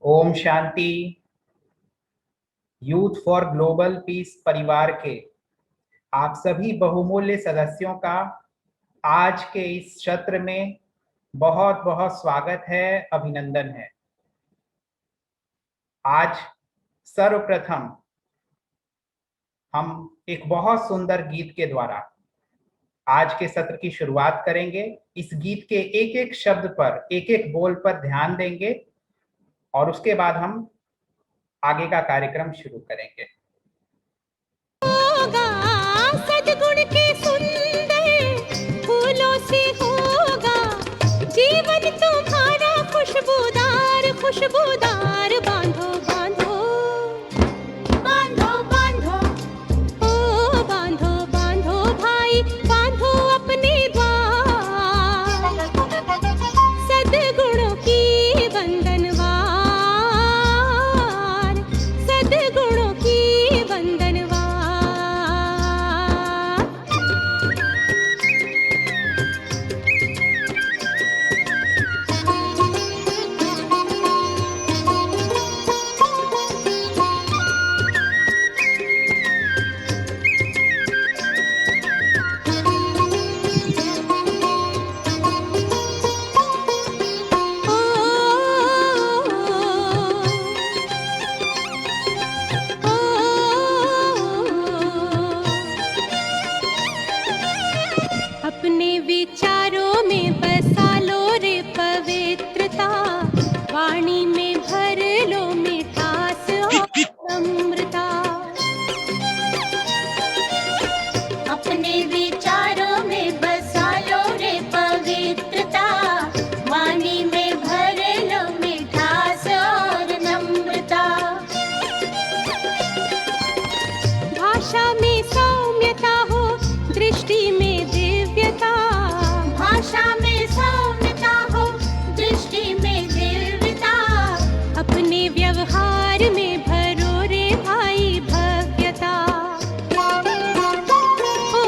Om Shanti. Youth for global peace परिवार के आप सभी बहुमूल्य सदस्यों का आज के इस सत्र में बहुत बहुत स्वागत है, अभिनंदन है। आज सर्वप्रथम हम एक बहुत सुंदर गीत के द्वारा आज के सत्र की शुरुआत करेंगे। इस गीत के एक एक शब्द पर, एक एक बोल पर ध्यान देंगे और उसके बाद हम आगे का कार्यक्रम शुरू करेंगे। होगा सद्गुण के सुंदर फूलों से होगा जीवन तुम्हारा खुशबूदार खुशबूदार। बांधो बांधो बांधो बांधो ओ बांधो बांधो भाई बांधो अपने द्वार सद्गुणों की बंधनवार सद्गुणों की बंधनवार। अपने विचारों में बसा लो रे पवित्रता वाणी में भर लो मिठास और अमृता। अपने विचारों में बसा लो रे पवित्रता वाणी में भर लो मिठास और नम्रता। भाषा में सौम्यता हो दृष्टि में दिव्यता भाषा में सौम्यता हो दृष्टि में दिव्यता। अपने व्यवहार में भरो रे भाई भव्यता। ओ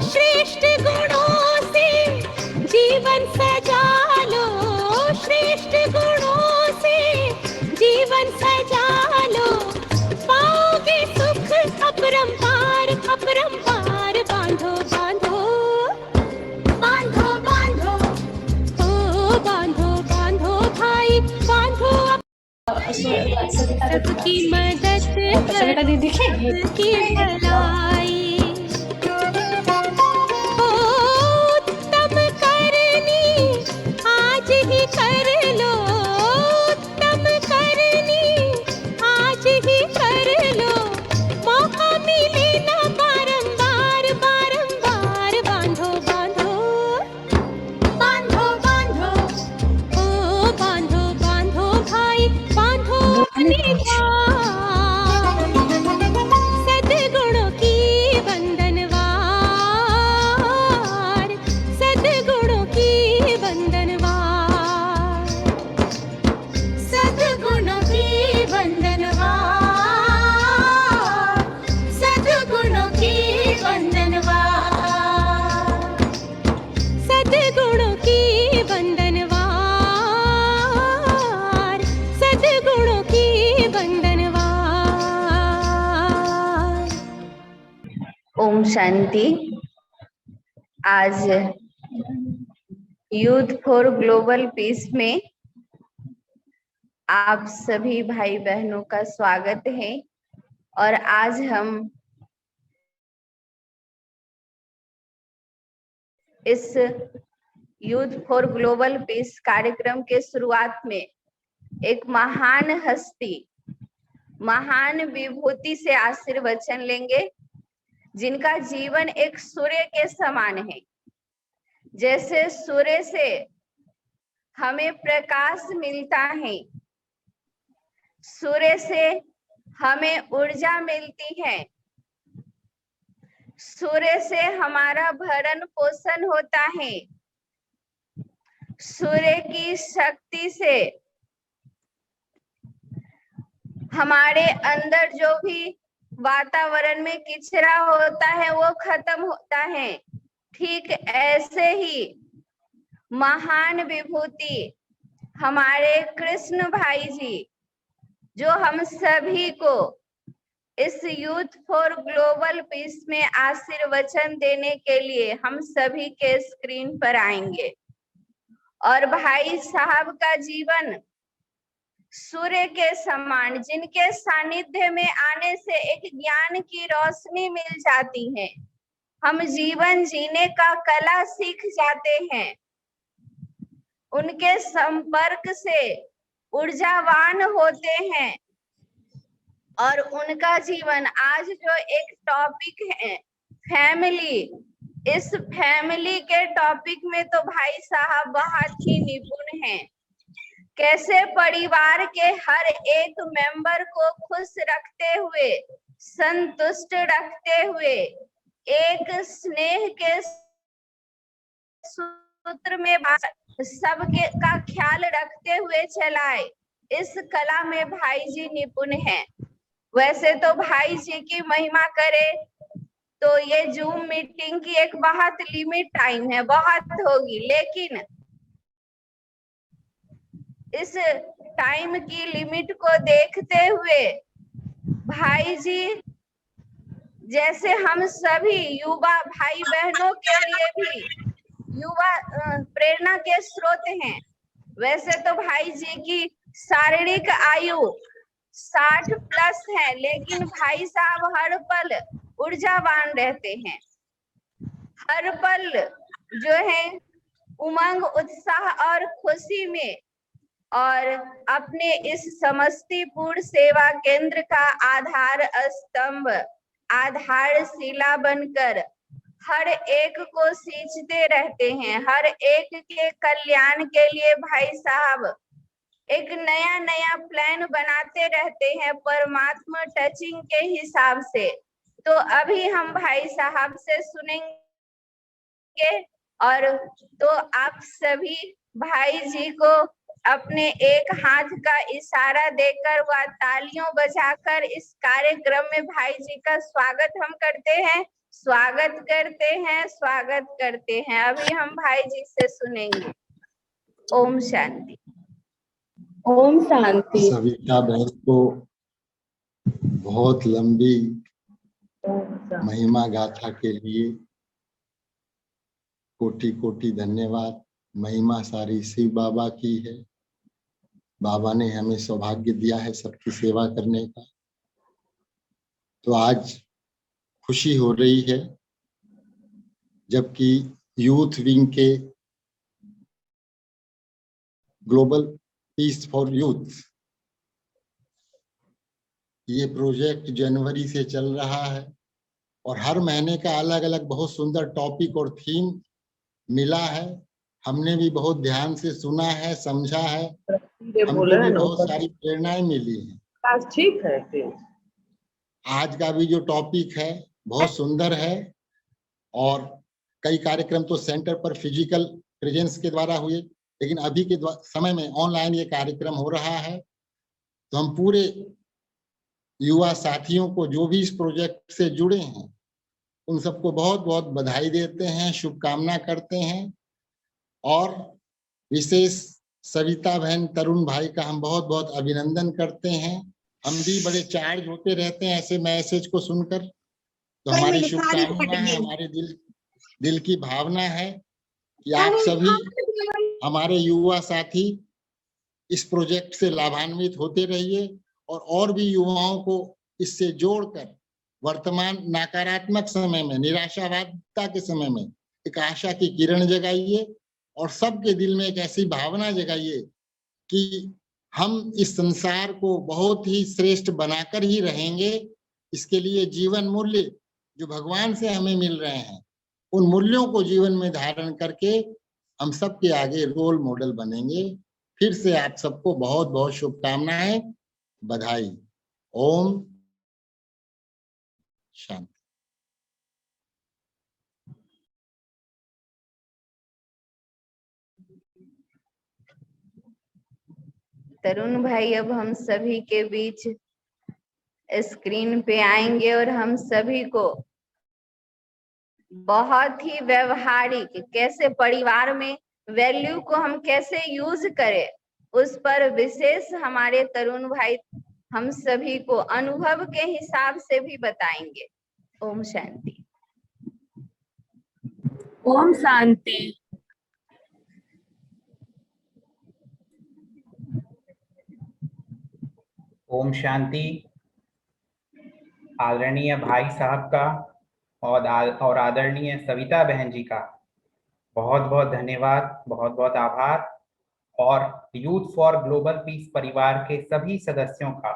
श्रेष्ठ गुणों से जीवन सजा लो श्रेष्ठ गुणों से जीवन सजा लो पाओगे सुख अपरंपार अपरंपार। बांधो बांधो बांधो बांधो ओ बांधो बांधो भाई बांधो सबकी मदद सबकी भलाई ओ उत्तम करनी आज ही कर लो उत्तम करनी आज ही कर लो मौका मिले ना बारंबार बारंबार। बांधो बांधो बांधो बांधो ओ बांधो बांधो भाई बांधो अपने द्वार सद्गुणों की बंधनवार सद्गुणों की बंधनवार सद्गुणों की बंधनवार सद्गुणों की बंधनवार सद्गुणों की बंधनवार सद्गुणों की बंधनवार। ओम शांति। आज यूथ फॉर ग्लोबल पीस में आप सभी भाई बहनों का स्वागत है और आज हम इस यूथ फॉर ग्लोबल पीस कार्यक्रम के शुरुआत में एक महान हस्ती महान विभूति से आशीर्वचन लेंगे जिनका जीवन एक सूर्य के समान है। जैसे सूर्य से हमें प्रकाश मिलता है सूर्य से हमें ऊर्जा मिलती है सूर्य से हमारा भरण पोषण होता है सूर्य की शक्ति से हमारे अंदर जो भी वातावरण में किचरा होता है वो खत्म होता है। ठीक ऐसे ही महान विभूति हमारे कृष्ण भाई जी जो हम सभी को इस यूथ फॉर ग्लोबल पीस में आशीर्वचन देने के लिए हम सभी के स्क्रीन पर आएंगे। और भाई साहब का जीवन सूर्य के समान, जिनके सानिध्य में आने से एक ज्ञान की रोशनी मिल जाती है, हम जीवन जीने का कला सीख जाते हैं। उनके संपर्क से ऊर्जावान होते हैं और उनका जीवन, आज जो एक टॉपिक है फैमिली, इस फैमिली के टॉपिक में तो भाई साहब बहुत ही निपुण हैं। कैसे परिवार के हर एक मेंबर को खुश रखते हुए, संतुष्ट रखते हुए, एक स्नेह के सूत्र में सबके का ख्याल रखते हुए चलाए, इस कला में भाई जी निपुण हैं। वैसे तो भाई जी की महिमा करे तो ये जूम मीटिंग की एक बहुत लिमिट टाइम है, बहुत होगी, लेकिन इस टाइम की लिमिट को देखते हुए भाई जी जैसे हम सभी युवा भाई बहनों के लिए भी युवा प्रेरणा के स्रोत हैं, वैसे तो भाई जी की शारीरिक आयु 60+ है, लेकिन भाई साहब हर पल ऊर्जावान रहते हैं। हर पल जो है उमंग, उत्साह और खुशी में, और अपने इस समस्तीपुर सेवा केंद्र का आधार स्तंभ, आधारशिला बनकर हर एक को सींचते रहते हैं। हर एक के कल्याण के लिए भाई साहब एक नया नया प्लान बनाते रहते हैं परमात्मा टचिंग के हिसाब से। तो अभी हम भाई साहब से सुनेंगे, और तो आप सभी भाई जी को अपने एक हाथ का इशारा देकर व तालियों बजाकर इस कार्यक्रम में भाई जी का स्वागत हम करते हैं, स्वागत करते हैं, स्वागत करते हैं। अभी हम भाई जी से सुनेंगे। ओम शांति। ओम शांति। सविता बहन को बहुत लंबी महिमा गाथा के लिए कोटि कोटि धन्यवाद। महिमा सारी शिव बाबा की है। बाबा ने हमें सौभाग्य दिया है सबकी सेवा करने का। तो आज खुशी हो रही है जबकि यूथ विंग के ग्लोबल पीस फॉर यूथ ये प्रोजेक्ट जनवरी से चल रहा है और हर महीने का अलग अलग बहुत सुंदर टॉपिक और थीम मिला है। हमने भी बहुत ध्यान से सुना है, समझा है, हमको भी बहुत सारी प्रेरणाएं मिली हैं। ठीक है। आज का भी जो टॉपिक है बहुत सुंदर है और कई कार्यक्रम तो सेंटर पर फिजिकल प्रेजेंस के द्वारा हुए, लेकिन अभी के समय में ऑनलाइन ये कार्यक्रम हो रहा है। तो हम पूरे युवा साथियों को जो भी इस प्रोजेक्ट से जुड़े हैं उन सबको बहुत बहुत बधाई देते हैं, शुभकामना करते हैं। और विशेष सविता बहन, तरुण भाई का हम बहुत बहुत अभिनंदन करते हैं। हम भी बड़े चार्ज होते रहते हैं ऐसे मैसेज को सुनकर। तो हमारी शुभकामना है, हमारे दिल की भावना है कि आप सभी हमारे युवा साथी इस प्रोजेक्ट से लाभान्वित होते रहिए और भी युवाओं को इससे जोड़कर वर्तमान नकारात्मक समय में, निराशावादता के समय में एक आशा की किरण जगाइए और सबके दिल में एक ऐसी भावना जगाइए कि हम इस संसार को बहुत ही श्रेष्ठ बनाकर ही रहेंगे। इसके लिए जीवन मूल्य जो भगवान से हमें मिल रहे हैं उन मूल्यों को जीवन में धारण करके हम सबके आगे रोल मॉडल बनेंगे। फिर से आप सबको बहुत बहुत शुभकामनाएं, बधाई। ओम शांति। तरुण भाई अब हम सभी के बीच स्क्रीन पे आएंगे और हम सभी को बहुत ही व्यवहारिक, कैसे परिवार में वैल्यू को हम कैसे यूज करें उस पर विशेष हमारे तरुण भाई हम सभी को अनुभव के हिसाब से भी बताएंगे। ओम शांति। ओम शांति। ओम शांति। आदरणीय भाई साहब का और आदरणीय सविता बहन जी का बहुत बहुत धन्यवाद, बहुत बहुत आभार, और यूथ फॉर ग्लोबल पीस परिवार के सभी सदस्यों का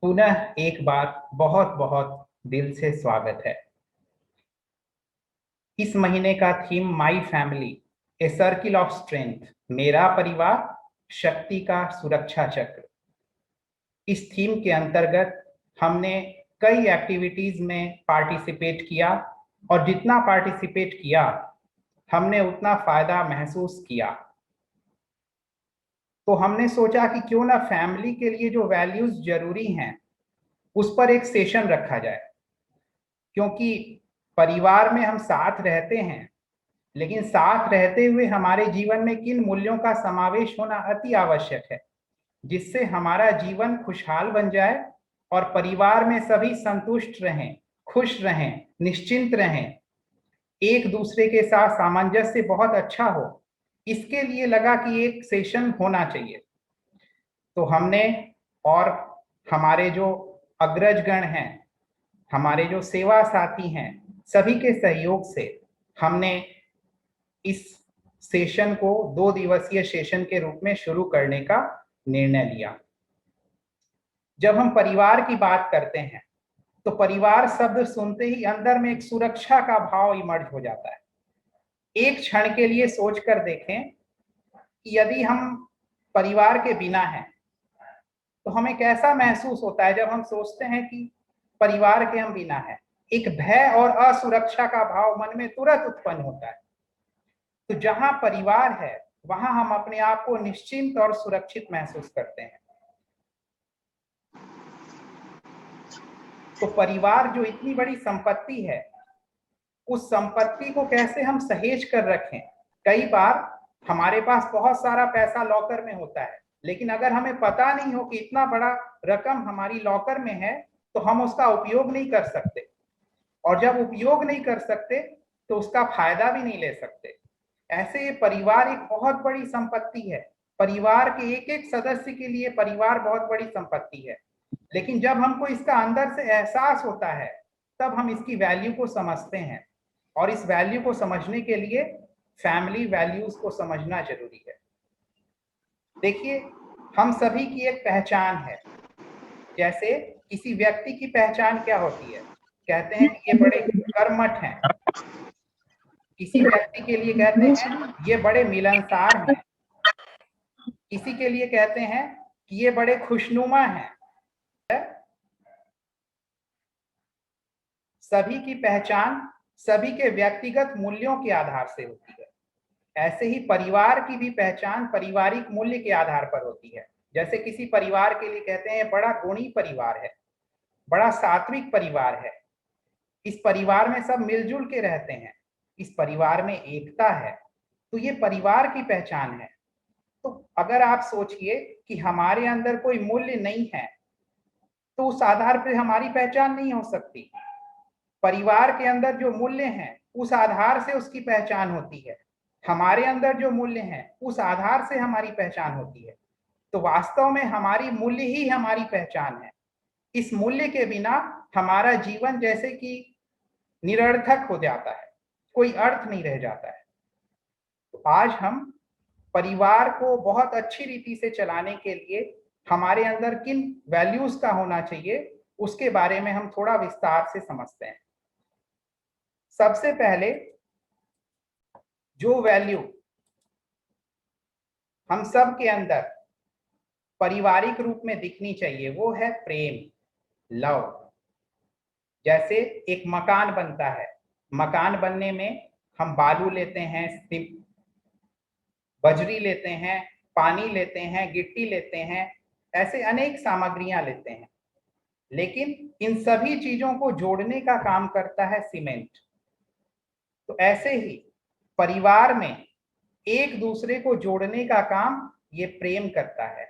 पुनः एक बार बहुत बहुत दिल से स्वागत है। इस महीने का theme my family a circle of strength, मेरा परिवार शक्ति का सुरक्षा चक्र। इस थीम के अंतर्गत हमने कई एक्टिविटीज में पार्टिसिपेट किया और जितना पार्टिसिपेट किया हमने उतना फायदा महसूस किया। तो हमने सोचा कि क्यों ना फैमिली के लिए जो वैल्यूज जरूरी हैं उस पर एक सेशन रखा जाए, क्योंकि परिवार में हम साथ रहते हैं, लेकिन साथ रहते हुए हमारे जीवन में किन मूल्यों का समावेश होना अति आवश्यक है, जिससे हमारा जीवन खुशहाल बन जाए और परिवार में सभी संतुष्ट रहें, खुश रहें, निश्चिंत रहें, एक दूसरे के साथ सामंजस्य बहुत अच्छा हो। इसके लिए लगा कि एक सेशन होना चाहिए। तो हमने और हमारे जो अग्रजगण हैं, हमारे जो सेवा साथी हैं, सभी के सहयोग से हमने इस सेशन को 2 दिवसीय सेशन के रूप में शुरू करने का निर्णय लिया। जब हम परिवार की बात करते हैं तो परिवार शब्द सुनते ही अंदर में एक सुरक्षा का भाव इमर्ज हो जाता है। एक क्षण के लिए सोच कर देखें कि यदि हम परिवार के बिना हैं तो हमें कैसा महसूस होता है। जब हम सोचते हैं कि परिवार के हम बिना हैं, एक भय और असुरक्षा का भाव मन में तुरंत उत्पन्न होता है। तो जहां परिवार है वहां हम अपने आप को निश्चिंत और सुरक्षित महसूस करते हैं। तो परिवार जो इतनी बड़ी संपत्ति है, उस संपत्ति को कैसे हम सहेज कर रखें। कई बार हमारे पास बहुत सारा पैसा लॉकर में होता है, लेकिन अगर हमें पता नहीं हो कि इतना बड़ा रकम हमारी लॉकर में है तो हम उसका उपयोग नहीं कर सकते, और जब उपयोग नहीं कर सकते तो उसका फायदा भी नहीं ले सकते। ऐसे ये परिवार एक बहुत बड़ी संपत्ति है। परिवार के एक एक सदस्य के लिए परिवार बहुत बड़ी संपत्ति है, लेकिन जब हमको इसका अंदर से एहसास होता है तब हम इसकी वैल्यू को समझते हैं, और इस वैल्यू को समझने के लिए फैमिली वैल्यूज को समझना जरूरी है। देखिए, हम सभी की एक पहचान है। जैसे किसी व्यक्ति की पहचान क्या होती है, कहते हैं कि ये बड़े कर्मठ हैं। किसी व्यक्ति के लिए कहते हैं ये बड़े मिलनसार हैं। किसी के लिए कहते हैं कि ये बड़े खुशनुमा हैं। सभी की पहचान सभी के व्यक्तिगत मूल्यों के आधार से होती है। ऐसे ही परिवार की भी पहचान पारिवारिक मूल्य के आधार पर होती है। जैसे किसी परिवार के लिए कहते हैं बड़ा गुणी परिवार है, बड़ा सात्विक परिवार है, इस परिवार में सब मिलजुल के रहते हैं, इस परिवार में एकता है। तो ये परिवार की पहचान है। तो अगर आप सोचिए कि हमारे अंदर कोई मूल्य नहीं है तो उस आधार पर हमारी पहचान नहीं हो सकती। परिवार के अंदर जो मूल्य हैं उस आधार से उसकी पहचान होती है। हमारे अंदर जो मूल्य हैं उस आधार से हमारी पहचान होती है। तो वास्तव में हमारी मूल्य ही हमारी पहचान है। इस मूल्य के बिना हमारा जीवन जैसे कि निरर्थक हो जाता है, कोई अर्थ नहीं रह जाता है। तो आज हम परिवार को बहुत अच्छी रीति से चलाने के लिए हमारे अंदर किन वैल्यूज का होना चाहिए उसके बारे में हम थोड़ा विस्तार से समझते हैं। सबसे पहले जो वैल्यू हम सब के अंदर पारिवारिक रूप में दिखनी चाहिए वो है प्रेम, लव। जैसे एक मकान बनता है, मकान बनने में हम बालू लेते हैं, बजरी लेते हैं, पानी लेते हैं, गिट्टी लेते हैं, ऐसे अनेक सामग्रियां लेते हैं, लेकिन इन सभी चीजों को जोड़ने का काम करता है सीमेंट। तो ऐसे ही परिवार में एक दूसरे को जोड़ने का काम ये प्रेम करता है।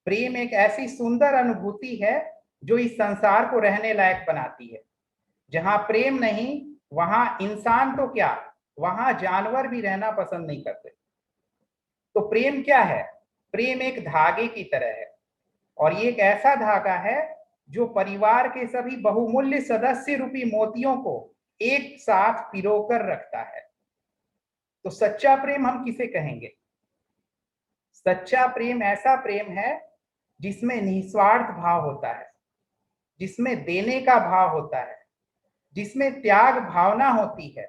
प्रेम एक ऐसी सुंदर अनुभूति है जो इस संसार को रहने लायक बनाती है। जहां प्रेम नहीं वहां इंसान तो क्या, वहां जानवर भी रहना पसंद नहीं करते। तो प्रेम क्या है? प्रेम एक धागे की तरह है, और ये एक ऐसा धागा है जो परिवार के सभी बहुमूल्य सदस्य रूपी मोतियों को एक साथ पिरोकर रखता है। तो सच्चा प्रेम हम किसे कहेंगे? सच्चा प्रेम ऐसा प्रेम है जिसमें निस्वार्थ भाव होता है, जिसमें देने का भाव होता है, जिसमें त्याग भावना होती है,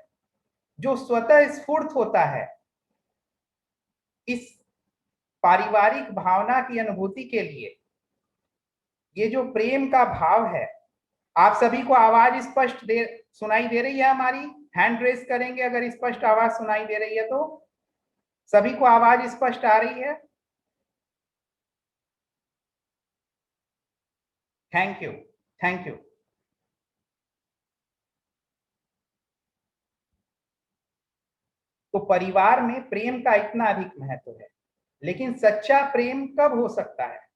जो स्वतः स्फूर्त होता है। इस पारिवारिक भावना की अनुभूति के लिए ये जो प्रेम का भाव है, आप सभी को आवाज स्पष्ट सुनाई दे रही है? हमारी हैंड रेस करेंगे अगर स्पष्ट आवाज सुनाई दे रही है तो। सभी को आवाज स्पष्ट आ रही है? Thank you, thank you. तो परिवार में प्रेम का इतना अधिक महत्व है, लेकिन सच्चा प्रेम कब हो सकता है?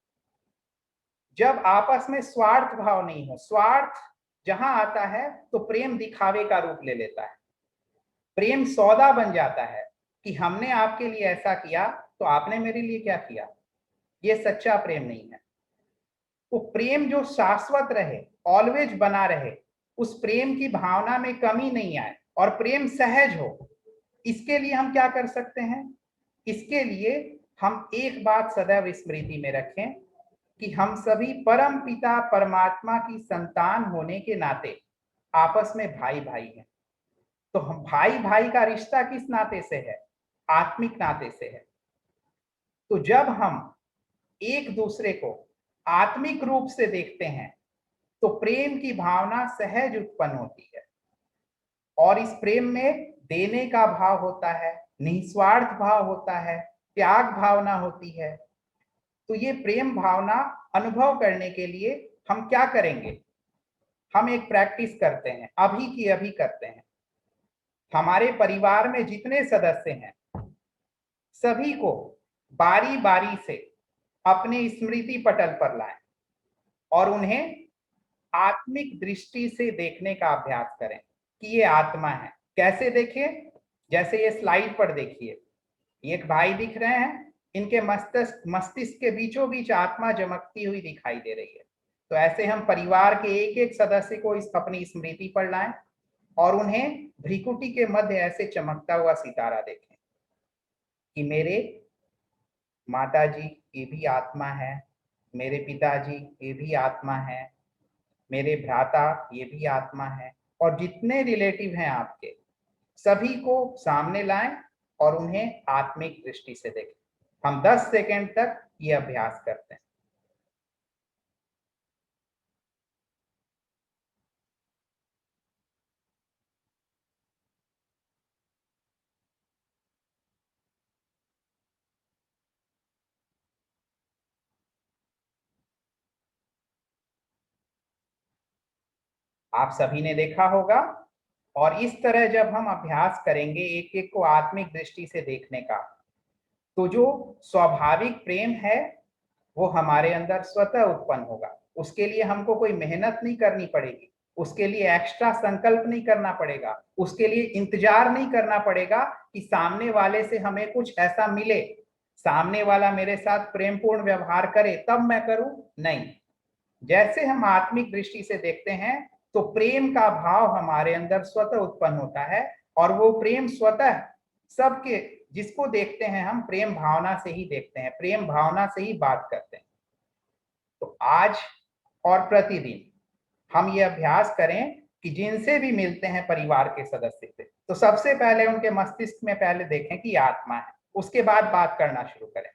जब आपस में स्वार्थ भाव नहीं हो। स्वार्थ जहां आता है तो प्रेम दिखावे का रूप ले लेता है, प्रेम सौदा बन जाता है कि हमने आपके लिए ऐसा किया तो आपने मेरे लिए क्या किया। ये सच्चा प्रेम नहीं है। तो प्रेम जो शाश्वत रहे, ऑलवेज बना रहे, उस प्रेम की भावना में कमी नहीं आए और प्रेम सहज हो, इसके लिए हम क्या कर सकते हैं? इसके लिए हम एक बात सदैव स्मृति में रखें कि हम सभी परम पिता परमात्मा की संतान होने के नाते आपस में भाई भाई हैं। तो हम भाई भाई का रिश्ता किस नाते से है? आत्मिक नाते से है। तो जब हम एक दूसरे को आत्मिक रूप से देखते हैं तो प्रेम की भावना सहज उत्पन्न होती है, और इस प्रेम में देने का भाव होता है, निस्वार्थ भाव होता है, त्याग भावना होती है। तो ये प्रेम भावना अनुभव करने के लिए हम क्या करेंगे? हम एक प्रैक्टिस करते हैं, अभी की अभी करते हैं। हमारे परिवार में जितने सदस्य हैं सभी को बारी बारी से अपने स्मृति पटल पर लाएं और उन्हें आत्मिक दृष्टि से देखने का अभ्यास करें कि ये आत्मा है। कैसे देखें? जैसे ये स्लाइड पर देखिए, एक भाई दिख रहे हैं, इनके मस्तिष्क के बीचों बीच आत्मा चमकती हुई दिखाई दे रही है। तो ऐसे हम परिवार के एक एक सदस्य को अपनी स्मृति पर लाएं और उन्हें भ्रिकुटी के मध्य ऐसे चमकता हुआ सितारा देखें कि मेरे माताजी ये भी आत्मा है, मेरे पिताजी ये भी आत्मा है, मेरे भ्राता ये भी आत्मा है, और जितने रिलेटिव हैं आपके सभी को सामने लाएं और उन्हें आत्मिक दृष्टि से देखें। हम 10 सेकंड तक ये अभ्यास करते हैं। आप सभी ने देखा होगा, और इस तरह जब हम अभ्यास करेंगे एक एक को आत्मिक दृष्टि से देखने का, तो जो स्वाभाविक प्रेम है वो हमारे अंदर स्वतः उत्पन्न होगा। उसके लिए हमको कोई मेहनत नहीं करनी पड़ेगी, उसके लिए एक्स्ट्रा संकल्प नहीं करना पड़ेगा, उसके लिए इंतजार नहीं करना पड़ेगा कि सामने वाले से हमें कुछ ऐसा मिले, सामने वाला मेरे साथ प्रेमपूर्ण व्यवहार करे तब मैं करूं। नहीं, जैसे हम आत्मिक दृष्टि से देखते हैं तो प्रेम का भाव हमारे अंदर स्वतः उत्पन्न होता है, और वो प्रेम स्वतः सबके, जिसको देखते हैं हम प्रेम भावना से ही देखते हैं, प्रेम भावना से ही बात करते हैं। तो आज और प्रतिदिन हम ये अभ्यास करें कि जिनसे भी मिलते हैं परिवार के सदस्य से, तो सबसे पहले उनके मस्तिष्क में पहले देखें कि आत्मा है, उसके बाद बात करना शुरू करें।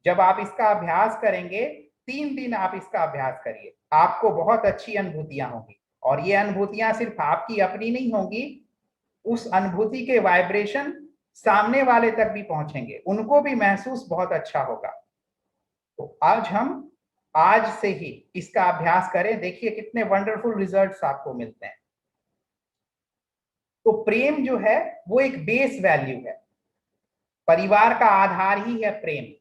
जब आप इसका अभ्यास करेंगे, 3 दिन आप इसका अभ्यास करिए, आपको बहुत अच्छी अनुभूतियां होंगी, और ये अनुभूतियां सिर्फ आपकी अपनी नहीं होंगी, उस अनुभूति के वाइब्रेशन सामने वाले तक भी पहुंचेंगे, उनको भी महसूस बहुत अच्छा होगा। तो आज हम आज से ही इसका अभ्यास करें, देखिए कितने वंडरफुल रिजल्ट्स आपको मिलते हैं। तो प्रेम जो है वो एक बेस वैल्यू है, परिवार का आधार ही है प्रेम।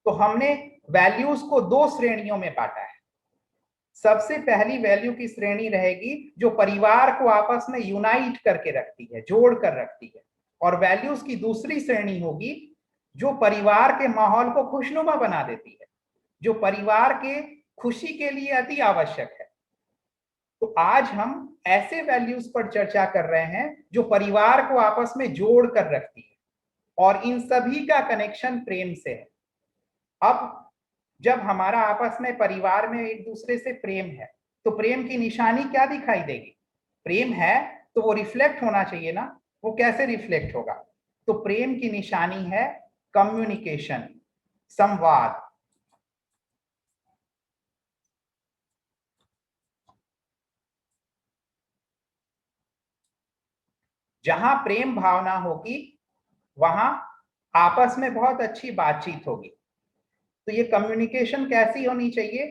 तो तो हमने वैल्यूज को दो श्रेणियों में बांटा है। सबसे पहली वैल्यू की श्रेणी रहेगी जो परिवार को आपस में यूनाइट करके रखती है, जोड़ कर रखती है, और वैल्यूज की दूसरी श्रेणी होगी जो परिवार के माहौल को खुशनुमा बना देती है, जो परिवार के खुशी के लिए अति आवश्यक है। तो आज हम ऐसे वैल्यूज पर चर्चा कर रहे हैं जो परिवार को आपस में जोड़ कर रखती है, और इन सभी का कनेक्शन प्रेम से है। अब जब हमारा आपस में परिवार में एक दूसरे से प्रेम है, तो प्रेम की निशानी क्या दिखाई देगी? प्रेम है तो वो रिफ्लेक्ट होना चाहिए ना। वो कैसे रिफ्लेक्ट होगा? तो प्रेम की निशानी है कम्युनिकेशन, संवाद। जहां प्रेम भावना होगी वहां आपस में बहुत अच्छी बातचीत होगी। तो ये कम्युनिकेशन कैसी होनी चाहिए?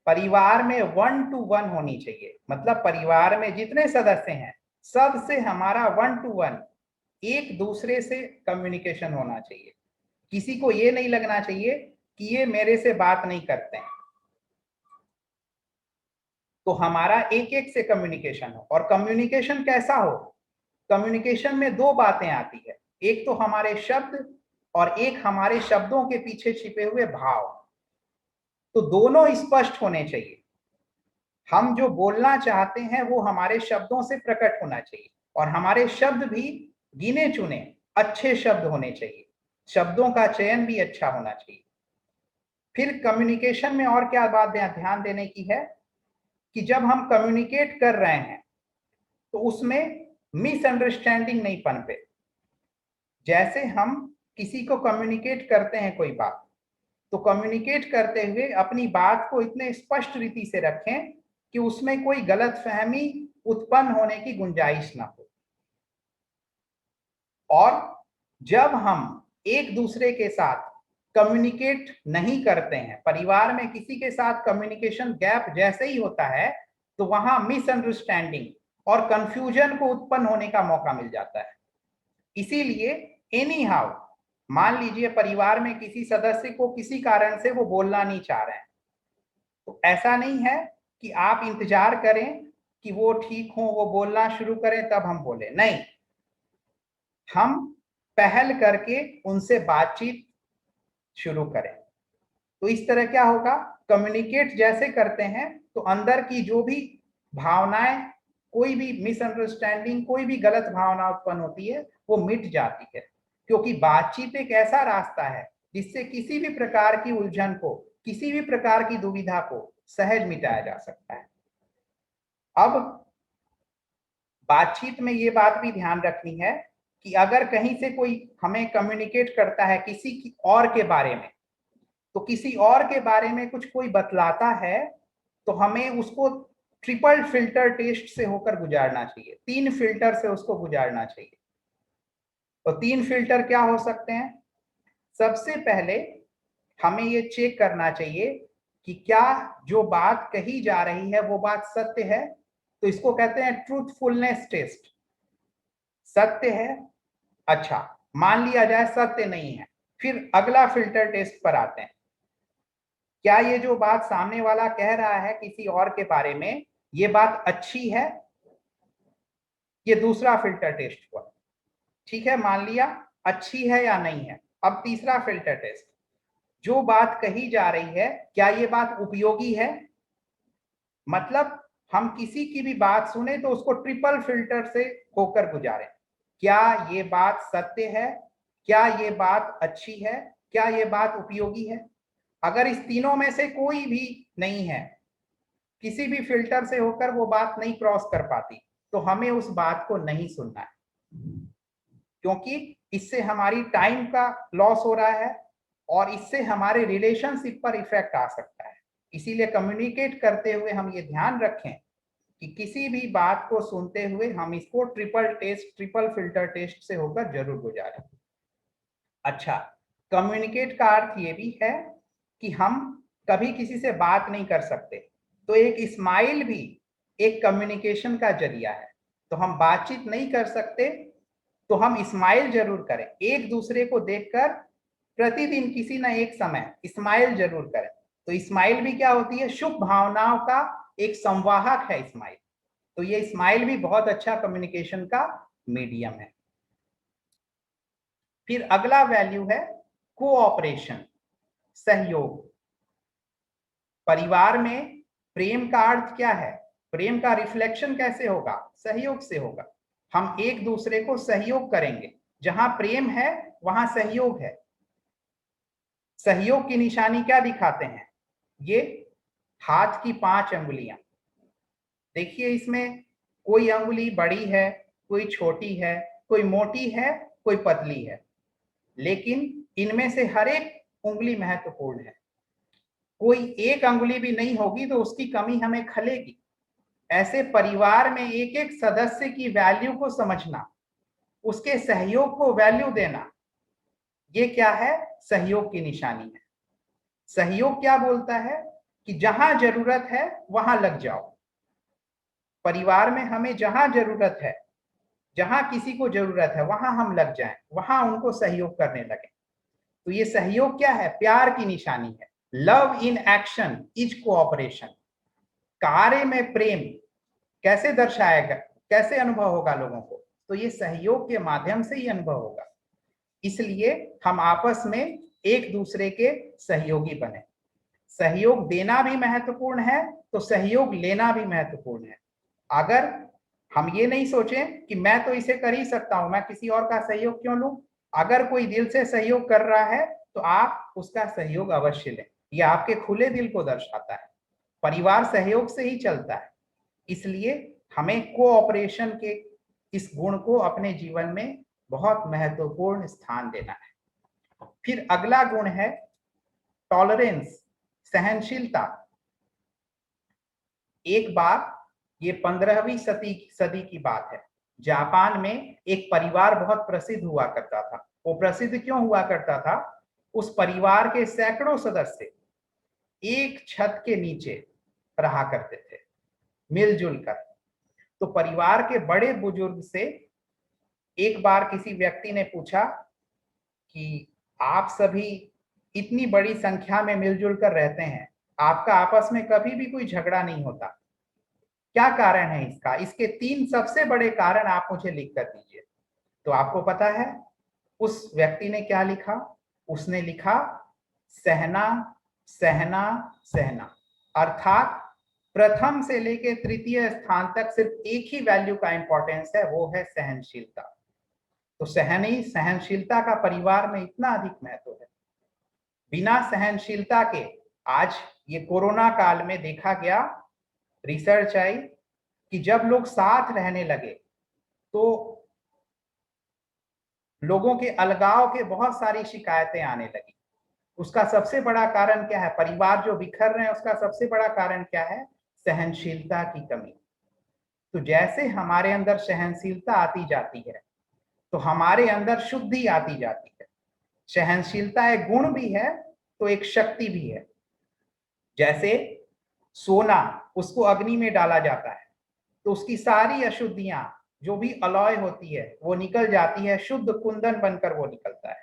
परिवार में 1 to 1 होनी चाहिए। मतलब परिवार में जितने सदस्य हैं सबसे हमारा 1 to 1 एक दूसरे से कम्युनिकेशन होना चाहिए। किसी को ये नहीं लगना चाहिए कि ये मेरे से बात नहीं करते हैं। तो हमारा एक एक से कम्युनिकेशन हो। और कम्युनिकेशन कैसा हो? कम्युनिकेशन में दो बातें आती है, एक तो हमारे शब्द और एक हमारे शब्दों के पीछे छिपे हुए भाव। तो दोनों स्पष्ट होने चाहिए। हम जो बोलना चाहते हैं वो हमारे शब्दों से प्रकट होना चाहिए, और हमारे शब्द भी गिने चुने अच्छे शब्द होने चाहिए। शब्दों का चयन भी अच्छा होना चाहिए। फिर कम्युनिकेशन में और क्या बात ध्यान देने की है कि जब हम कम्युनिकेट कर रहे हैं तो उसमें मिसअंडरस्टैंडिंग नहीं पनपे। जैसे हम किसी को कम्युनिकेट करते हैं कोई बात, तो कम्युनिकेट करते हुए अपनी बात को इतने स्पष्ट रीति से रखें कि उसमें कोई गलतफहमी उत्पन्न होने की गुंजाइश ना हो। और जब हम एक दूसरे के साथ कम्युनिकेट नहीं करते हैं, परिवार में किसी के साथ कम्युनिकेशन गैप जैसे ही होता है, तो वहां मिसअंडरस्टैंडिंग और कंफ्यूजन को उत्पन्न होने का मौका मिल जाता है। इसीलिए एनी हाउ, मान लीजिए परिवार में किसी सदस्य को किसी कारण से वो बोलना नहीं चाह रहे हैं, तो ऐसा नहीं है कि आप इंतजार करें कि वो ठीक हो, वो बोलना शुरू करें तब हम बोले। नहीं, हम पहल करके उनसे बातचीत शुरू करें। तो इस तरह क्या होगा? कम्युनिकेट जैसे करते हैं तो अंदर की जो भी भावनाएं, कोई भी मिसअंडरस्टैंडिंग, कोई भी गलत भावना उत्पन्न होती है वो मिट जाती है। क्योंकि बातचीत एक ऐसा रास्ता है जिससे किसी भी प्रकार की उलझन को, किसी भी प्रकार की दुविधा को सहज मिटाया जा सकता है। अब बातचीत में ये बात भी ध्यान रखनी है कि अगर कहीं से कोई हमें कम्युनिकेट करता है किसी की और के बारे में, तो किसी और के बारे में कुछ कोई बतलाता है तो हमें उसको ट्रिपल फिल्टर टेस्ट से होकर गुजारना चाहिए। 3 फिल्टर से उसको गुजारना चाहिए। तो 3 फिल्टर क्या हो सकते हैं? सबसे पहले हमें ये चेक करना चाहिए कि क्या जो बात कही जा रही है वो बात सत्य है। तो इसको कहते हैं ट्रूथफुलनेस टेस्ट। सत्य है, अच्छा, मान लिया जाए सत्य नहीं है, फिर अगला फिल्टर टेस्ट पर आते हैं। क्या ये जो बात सामने वाला कह रहा है किसी और के बारे में, ये बात अच्छी है? ये दूसरा फिल्टर टेस्ट हुआ। ठीक है, मान लिया अच्छी है या नहीं है। अब तीसरा फिल्टर टेस्ट, जो बात कही जा रही है क्या ये बात उपयोगी है? मतलब हम किसी की भी बात सुने तो उसको ट्रिपल फिल्टर से होकर गुजारें। क्या ये बात सत्य है? क्या ये बात अच्छी है? क्या ये बात उपयोगी है? अगर इस तीनों में से कोई भी नहीं है, किसी भी फिल्टर से होकर वो बात नहीं क्रॉस कर पाती, तो हमें उस बात को नहीं सुनना है, क्योंकि इससे हमारी टाइम का लॉस हो रहा है और इससे हमारे रिलेशनशिप पर इफेक्ट आ सकता है। इसीलिए कम्युनिकेट करते हुए हम ये ध्यान रखें कि किसी भी बात को सुनते हुए हम इसको ट्रिपल फिल्टर टेस्ट से होकर जरूर गुजारें। अच्छा, कम्युनिकेट का अर्थ ये भी है कि हम कभी किसी से बात नहीं कर सकते, तो एक स्माइल भी एक कम्युनिकेशन का जरिया है। तो हम बातचीत नहीं कर सकते तो हम स्माइल जरूर करें। एक दूसरे को देखकर प्रतिदिन किसी न एक समय स्माइल जरूर करें। तो स्माइल भी क्या होती है? शुभ भावनाओं का एक संवाहक है स्माइल। तो ये स्माइल भी बहुत अच्छा कम्युनिकेशन का मीडियम है। फिर अगला वैल्यू है कोऑपरेशन, सहयोग। परिवार में प्रेम का अर्थ क्या है? प्रेम का रिफ्लेक्शन कैसे होगा? सहयोग से होगा। हम एक दूसरे को सहयोग करेंगे। जहां प्रेम है वहां सहयोग है। सहयोग की निशानी क्या दिखाते हैं? ये हाथ की 5 अंगुलियां। देखिए, इसमें कोई अंगुली बड़ी है, कोई छोटी है, कोई मोटी है, कोई पतली है, लेकिन इनमें से हर एक उंगली महत्वपूर्ण है। कोई एक अंगुली भी नहीं होगी तो उसकी कमी हमें खलेगी। ऐसे परिवार में एक एक सदस्य की वैल्यू को समझना, उसके सहयोग को वैल्यू देना, ये क्या है? सहयोग की निशानी है। सहयोग क्या बोलता है कि जहां जरूरत है वहां लग जाओ। परिवार में हमें जहां जरूरत है, जहां किसी को जरूरत है वहां हम लग जाएं, वहां उनको सहयोग करने लगे। तो ये सहयोग क्या है? प्यार की निशानी है। Love in action is cooperation. कार्य में प्रेम कैसे दर्शाएगा, कैसे अनुभव होगा लोगों को? तो ये सहयोग के माध्यम से ही अनुभव होगा। इसलिए हम आपस में एक दूसरे के सहयोगी बने। सहयोग देना भी महत्वपूर्ण है तो सहयोग लेना भी महत्वपूर्ण है। अगर हम ये नहीं सोचें कि मैं तो इसे कर ही सकता हूं, मैं किसी और का सहयोग क्यों लूं। अगर कोई दिल से सहयोग कर रहा है तो आप उसका सहयोग अवश्य लें। यह आपके खुले दिल को दर्शाता है। परिवार सहयोग से ही चलता है। इसलिए हमें कोऑपरेशन के इस गुण को अपने जीवन में बहुत महत्वपूर्ण स्थान देना है। फिर अगला गुण है टॉलरेंस, सहनशीलता। एक बार, ये 15वीं सदी की बात है, जापान में एक परिवार बहुत प्रसिद्ध हुआ करता था। वो प्रसिद्ध क्यों हुआ करता था? उस परिवार के सैकड़ों सदस्य एक छत के नीचे रहा करते थे, मिलजुल कर। तो परिवार के बड़े बुजुर्ग से एक बार किसी व्यक्ति ने पूछा कि आप सभी इतनी बड़ी संख्या में मिलजुल कर रहते हैं, आपका आपस में कभी भी कोई झगड़ा नहीं होता, क्या कारण है इसका? इसके 3 सबसे बड़े कारण आप मुझे लिख कर दीजिए। तो आपको पता है उस व्यक्ति ने क्या लिखा? उसने लिखा सहना, सहना, सहना। अर्थात प्रथम से लेकर तृतीय स्थान तक सिर्फ एक ही वैल्यू का इंपॉर्टेंस है, वो है सहनशीलता। तो सहनशीलता का परिवार में इतना अधिक महत्व है। बिना सहनशीलता के, आज ये कोरोना काल में देखा गया, रिसर्च आई कि जब लोग साथ रहने लगे तो लोगों के अलगाव के बहुत सारी शिकायतें आने लगी। उसका सबसे बड़ा कारण क्या है? परिवार जो बिखर रहे हैं उसका सबसे बड़ा कारण क्या है? सहनशीलता की कमी। तो जैसे हमारे अंदर सहनशीलता आती जाती है तो हमारे अंदर शुद्धि आती जाती है। सहनशीलता एक गुण भी है तो एक शक्ति भी है। जैसे सोना, उसको अग्नि में डाला जाता है तो उसकी सारी अशुद्धियां, जो भी अलॉय होती है, वो निकल जाती है, शुद्ध कुंदन बनकर वो निकलता है।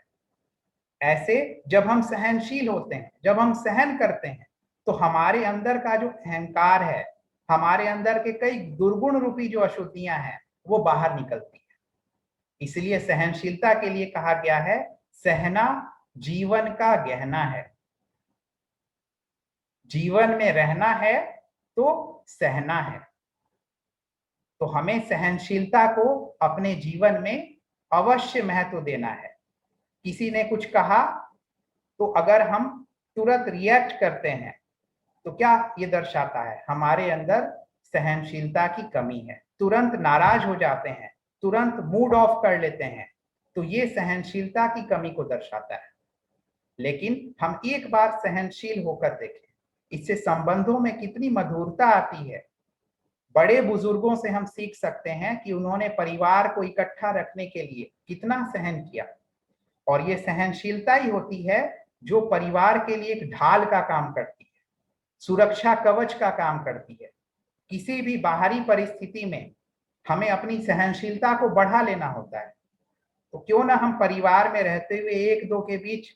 ऐसे जब हम सहनशील होते हैं, जब हम सहन करते हैं, तो हमारे अंदर का जो अहंकार है, हमारे अंदर के कई दुर्गुण रूपी जो अशुद्धियां हैं, वो बाहर निकलती है। इसलिए सहनशीलता के लिए कहा गया है, सहना जीवन का गहना है। जीवन में रहना है तो सहना है। तो हमें सहनशीलता को अपने जीवन में अवश्य महत्व देना है। किसी ने कुछ कहा तो अगर हम तुरंत रिएक्ट करते हैं तो क्या ये दर्शाता है? हमारे अंदर सहनशीलता की कमी है। तुरंत नाराज हो जाते हैं, तुरंत मूड ऑफ कर लेते हैं, तो ये सहनशीलता की कमी को दर्शाता है। लेकिन हम एक बार सहनशील होकर देखें, इससे संबंधों में कितनी मधुरता आती है। बड़े बुजुर्गों से हम सीख सकते हैं कि उन्होंने परिवार को इकट्ठा रखने के लिए कितना सहन किया, और ये सहनशीलता ही होती है जो परिवार के लिए एक ढाल का काम करती है, सुरक्षा कवच का काम करती है। किसी भी बाहरी परिस्थिति में हमें अपनी सहनशीलता को बढ़ा लेना होता है। तो क्यों ना हम परिवार में रहते हुए एक दो के बीच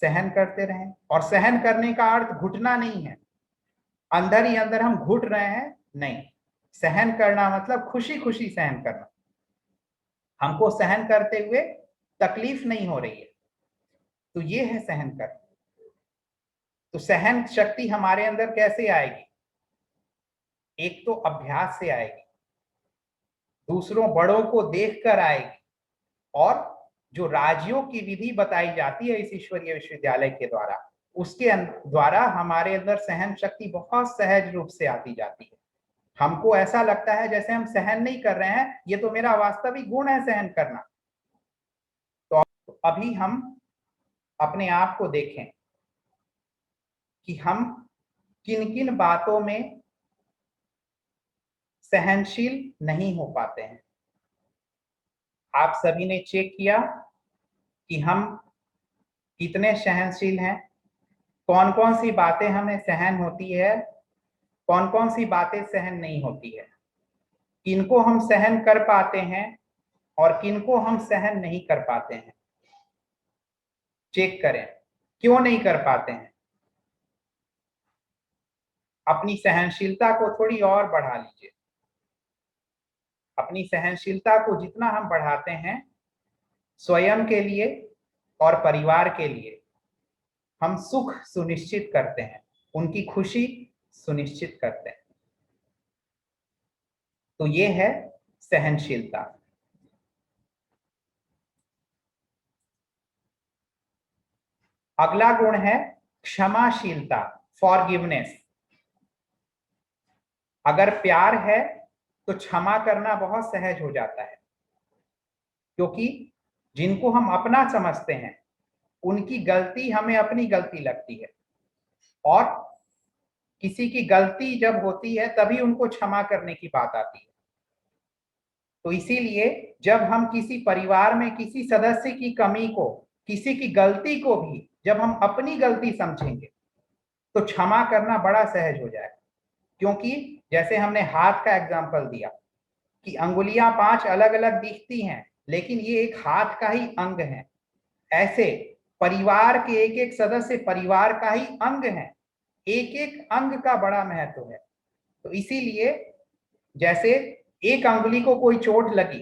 सहन करते रहें। और सहन करने का अर्थ घुटना नहीं है, अंदर ही अंदर हम घुट रहे हैं, नहीं। सहन करना मतलब खुशी खुशी सहन करना, हमको सहन करते हुए तकलीफ नहीं हो रही है, तो ये है सहन करना। तो सहन शक्ति हमारे अंदर कैसे आएगी? एक तो अभ्यास से आएगी, दूसरों बड़ों को देखकर आएगी, और जो राजयोग की विधि बताई जाती है इस ईश्वरीय विश्वविद्यालय के द्वारा, उसके द्वारा हमारे अंदर सहन शक्ति बहुत सहज रूप से आती जाती है। हमको ऐसा लगता है जैसे हम सहन नहीं कर रहे हैं, ये तो मेरा वास्तविक गुण है सहन करना। तो अभी हम अपने आप को देखें कि हम किन किन बातों में सहनशील नहीं हो पाते हैं। आप सभी ने चेक किया कि हम कितने सहनशील हैं, कौन कौन सी बातें हमें सहन होती है, कौन कौन सी बातें सहन नहीं होती है, किनको हम सहन कर पाते हैं और किनको हम सहन नहीं कर पाते हैं। चेक करें क्यों नहीं कर पाते हैं। अपनी सहनशीलता को थोड़ी और बढ़ा लीजिए। अपनी सहनशीलता को जितना हम बढ़ाते हैं, स्वयं के लिए और परिवार के लिए हम सुख सुनिश्चित करते हैं, उनकी खुशी सुनिश्चित करते हैं। तो ये है सहनशीलता। अगला गुण है क्षमाशीलता, फॉरगिवनेस। अगर प्यार है तो क्षमा करना बहुत सहज हो जाता है, क्योंकि जिनको हम अपना समझते हैं उनकी गलती हमें अपनी गलती लगती है, और किसी की गलती जब होती है तभी उनको क्षमा करने की बात आती है। तो इसीलिए जब हम किसी परिवार में किसी सदस्य की कमी को, किसी की गलती को भी जब हम अपनी गलती समझेंगे तो क्षमा करना बड़ा सहज हो जाएगा। क्योंकि जैसे हमने हाथ का एग्जाम्पल दिया कि अंगुलियां 5 अलग अलग दिखती हैं, लेकिन ये एक हाथ का ही अंग है। ऐसे परिवार के एक एक सदस्य परिवार का ही अंग है, एक एक अंग का बड़ा महत्व है। तो इसीलिए जैसे एक अंगुली को कोई चोट लगी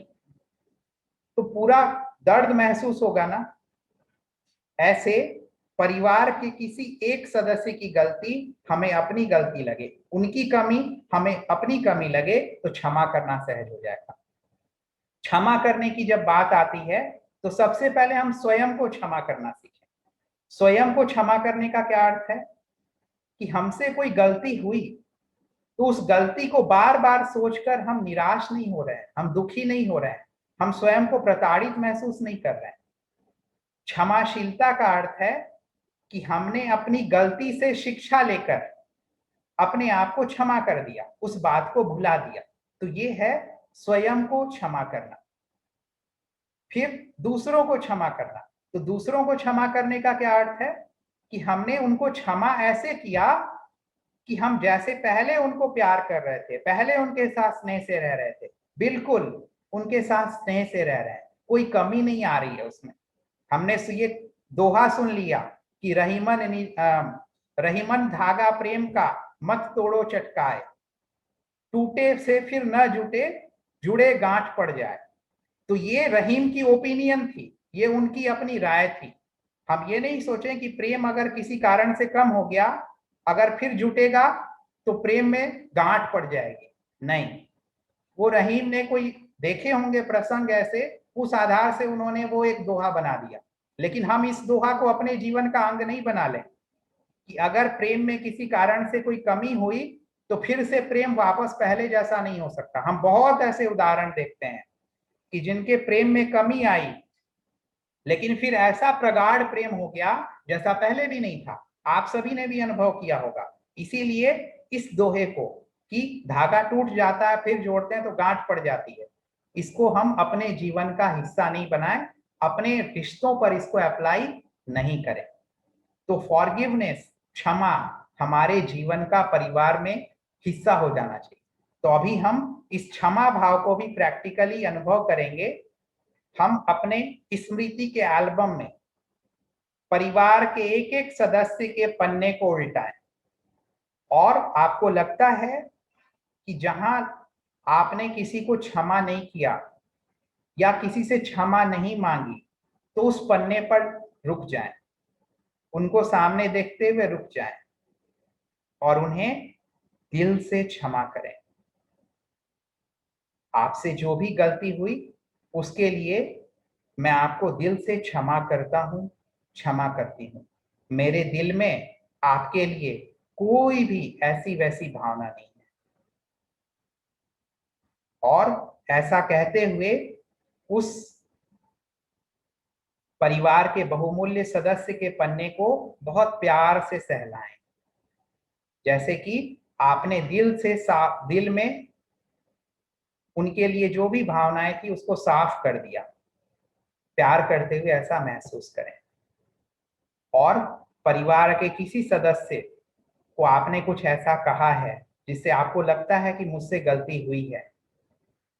तो पूरा दर्द महसूस होगा ना, ऐसे परिवार के किसी एक सदस्य की गलती हमें अपनी गलती लगे, उनकी कमी हमें अपनी कमी लगे, तो क्षमा करना सहज हो जाएगा। क्षमा करने की जब बात आती है तो सबसे पहले हम स्वयं को क्षमा करना सीखें। स्वयं को क्षमा करने का क्या अर्थ है कि हमसे कोई गलती हुई तो उस गलती को बार बार सोचकर हम निराश नहीं हो रहे हैं, हम दुखी नहीं हो रहे हैं, हम स्वयं को प्रताड़ित महसूस नहीं कर रहे हैं। क्षमाशीलता का अर्थ है कि हमने अपनी गलती से शिक्षा लेकर अपने आप को क्षमा कर दिया, उस बात को भुला दिया। तो ये है स्वयं को क्षमा करना। फिर दूसरों को क्षमा करना। तो दूसरों को क्षमा करने का क्या अर्थ है कि हमने उनको क्षमा ऐसे किया कि हम जैसे पहले उनको प्यार कर रहे थे, पहले उनके साथ स्नेह से रह रहे थे, बिल्कुल उनके साथ स्नेह से रह रहे हैं, कोई कमी नहीं आ रही है उसमें। हमने ये दोहा सुन लिया कि रहीमन धागा प्रेम का मत तोड़ो चटकाए, टूटे से फिर न जुटे जुड़े गांठ पड़ जाए। तो ये रहीम की ओपिनियन थी, ये उनकी अपनी राय थी। हम ये नहीं सोचें कि प्रेम अगर किसी कारण से कम हो गया, अगर फिर जुटेगा तो प्रेम में गांठ पड़ जाएगी। नहीं, वो रहीम ने कोई देखे होंगे प्रसंग ऐसे, उस आधार से उन्होंने वो एक दोहा बना दिया। लेकिन हम इस दोहा को अपने जीवन का अंग नहीं बना लें कि अगर प्रेम में किसी कारण से कोई कमी हुई तो फिर से प्रेम वापस पहले जैसा नहीं हो सकता। हम बहुत ऐसे उदाहरण देखते हैं कि जिनके प्रेम में कमी आई लेकिन फिर ऐसा प्रगाढ़ प्रेम हो गया जैसा पहले भी नहीं था। आप सभी ने भी अनुभव किया होगा। इसीलिए इस दोहे को कि धागा टूट जाता है फिर जोड़ते हैं तो गांठ पड़ जाती है, इसको हम अपने जीवन का हिस्सा नहीं बनाएं, अपने रिश्तों पर इसको अप्लाई नहीं करें। तो फॉरगिवनेस, क्षमा हमारे जीवन का परिवार में हिस्सा हो जाना चाहिए। तो अभी हम इस क्षमा भाव को भी प्रैक्टिकली अनुभव करेंगे। हम अपने स्मृति के एल्बम में परिवार के एक एक सदस्य के पन्ने को उल्टाएं और आपको लगता है कि जहां आपने किसी को क्षमा नहीं किया या किसी से क्षमा नहीं मांगी, तो उस पन्ने पर रुक जाएं, उनको सामने देखते हुए रुक जाएं और उन्हें दिल से क्षमा करें। आपसे जो भी गलती हुई उसके लिए मैं आपको दिल से क्षमा करता हूं, क्षमा करती हूं। मेरे दिल में आपके लिए कोई भी ऐसी वैसी भावना नहीं है। और ऐसा कहते हुए उस परिवार के बहुमूल्य सदस्य के पन्ने को बहुत प्यार से सहलाएं, जैसे कि आपने दिल में उनके लिए जो भी भावनाएं थी उसको साफ कर दिया। प्यार करते हुए ऐसा महसूस करें। और परिवार के किसी सदस्य को आपने कुछ ऐसा कहा है जिससे आपको लगता है कि मुझसे गलती हुई है,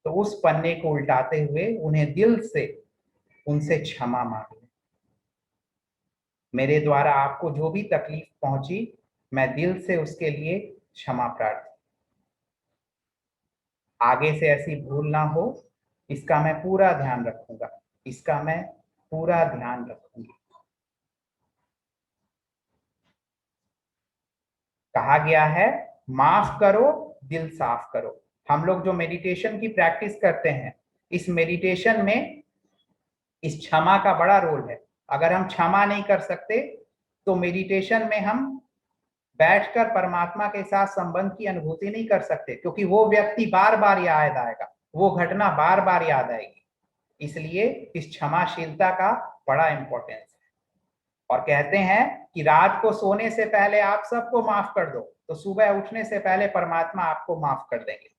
तो उस पन्ने को उल्टाते हुए उन्हें दिल से उनसे क्षमा मांगे। मेरे द्वारा आपको जो भी तकलीफ पहुंची, मैं दिल से उसके लिए क्षमा प्रार्थी। आगे से ऐसी भूल ना हो, इसका मैं पूरा ध्यान रखूंगा, इसका मैं पूरा ध्यान रखूंगी। कहा गया है माफ करो, दिल साफ करो। हम लोग जो मेडिटेशन की प्रैक्टिस करते हैं, इस मेडिटेशन में इस क्षमा का बड़ा रोल है। अगर हम क्षमा नहीं कर सकते तो मेडिटेशन में हम बैठकर परमात्मा के साथ संबंध की अनुभूति नहीं कर सकते, क्योंकि वो व्यक्ति बार बार याद आएगा, वो घटना बार बार याद आएगी। इसलिए इस क्षमाशीलता का बड़ा इंपॉर्टेंस है। और कहते हैं कि रात को सोने से पहले आप सबको माफ कर दो, तो सुबह उठने से पहले परमात्मा आपको माफ कर देंगे।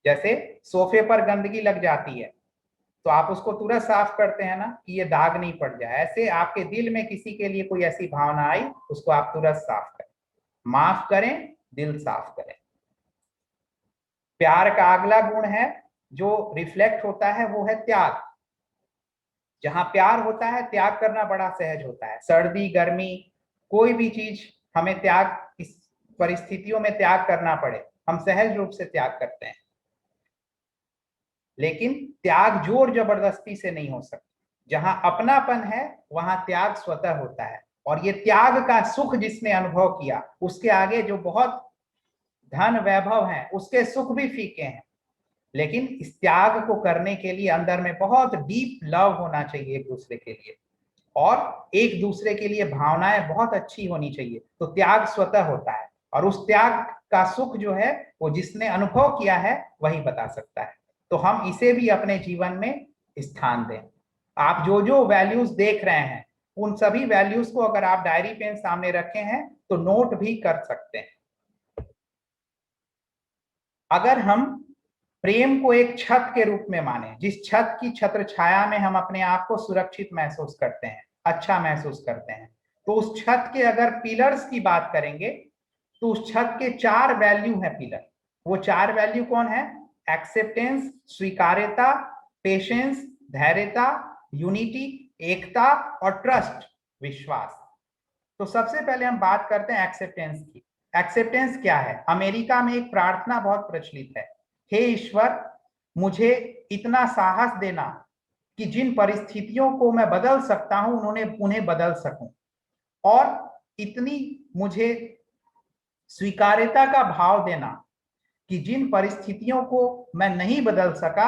जैसे सोफे पर गंदगी लग जाती है तो आप उसको तुरंत साफ करते हैं ना कि ये दाग नहीं पड़ जाए, ऐसे आपके दिल में किसी के लिए कोई ऐसी भावना आई, उसको आप तुरंत साफ करें। माफ करें, दिल साफ करें। प्यार का अगला गुण है जो रिफ्लेक्ट होता है, वो है त्याग। जहां प्यार होता है, त्याग करना बड़ा सहज होता है। सर्दी गर्मी कोई भी चीज हमें त्याग, इस परिस्थितियों में त्याग करना पड़े, हम सहज रूप से त्याग करते हैं। लेकिन त्याग जोर जबरदस्ती से नहीं हो सकता। जहां अपनापन है वहां त्याग स्वतः होता है। और ये त्याग का सुख जिसने अनुभव किया, उसके आगे जो बहुत धन वैभव है उसके सुख भी फीके हैं। लेकिन इस त्याग को करने के लिए अंदर में बहुत डीप लव होना चाहिए एक दूसरे के लिए, और एक दूसरे के लिए भावनाएं बहुत अच्छी होनी चाहिए, तो त्याग स्वतः होता है। और उस त्याग का सुख जो है वो जिसने अनुभव किया है वही बता सकता है। तो हम इसे भी अपने जीवन में स्थान दें। आप जो जो वैल्यूज देख रहे हैं, उन सभी वैल्यूज को अगर आप डायरी पेन सामने रखे हैं तो नोट भी कर सकते हैं। अगर हम प्रेम को एक छत के रूप में माने, जिस छत की छत्र छाया में हम अपने आप को सुरक्षित महसूस करते हैं, अच्छा महसूस करते हैं, तो उस छत के अगर पिलर्स की बात करेंगे तो उस छत के 4 वैल्यू है पिलर। वो 4 वैल्यू कौन है? एक्सेप्टेंस, स्वीकार्यता, पेशेंस, धैर्यता, यूनिटी, एकता, और ट्रस्ट, विश्वास। तो सबसे पहले हम बात करते हैं एक्सेप्टेंस की। एक्सेप्टेंस क्या है? अमेरिका में एक प्रार्थना बहुत प्रचलित है, हे ईश्वर मुझे इतना साहस देना कि जिन परिस्थितियों को मैं बदल सकता हूं उन्हें बदल सकूं, और इतनी मुझे स्वीकार्यता का भाव देना कि जिन परिस्थितियों को मैं नहीं बदल सका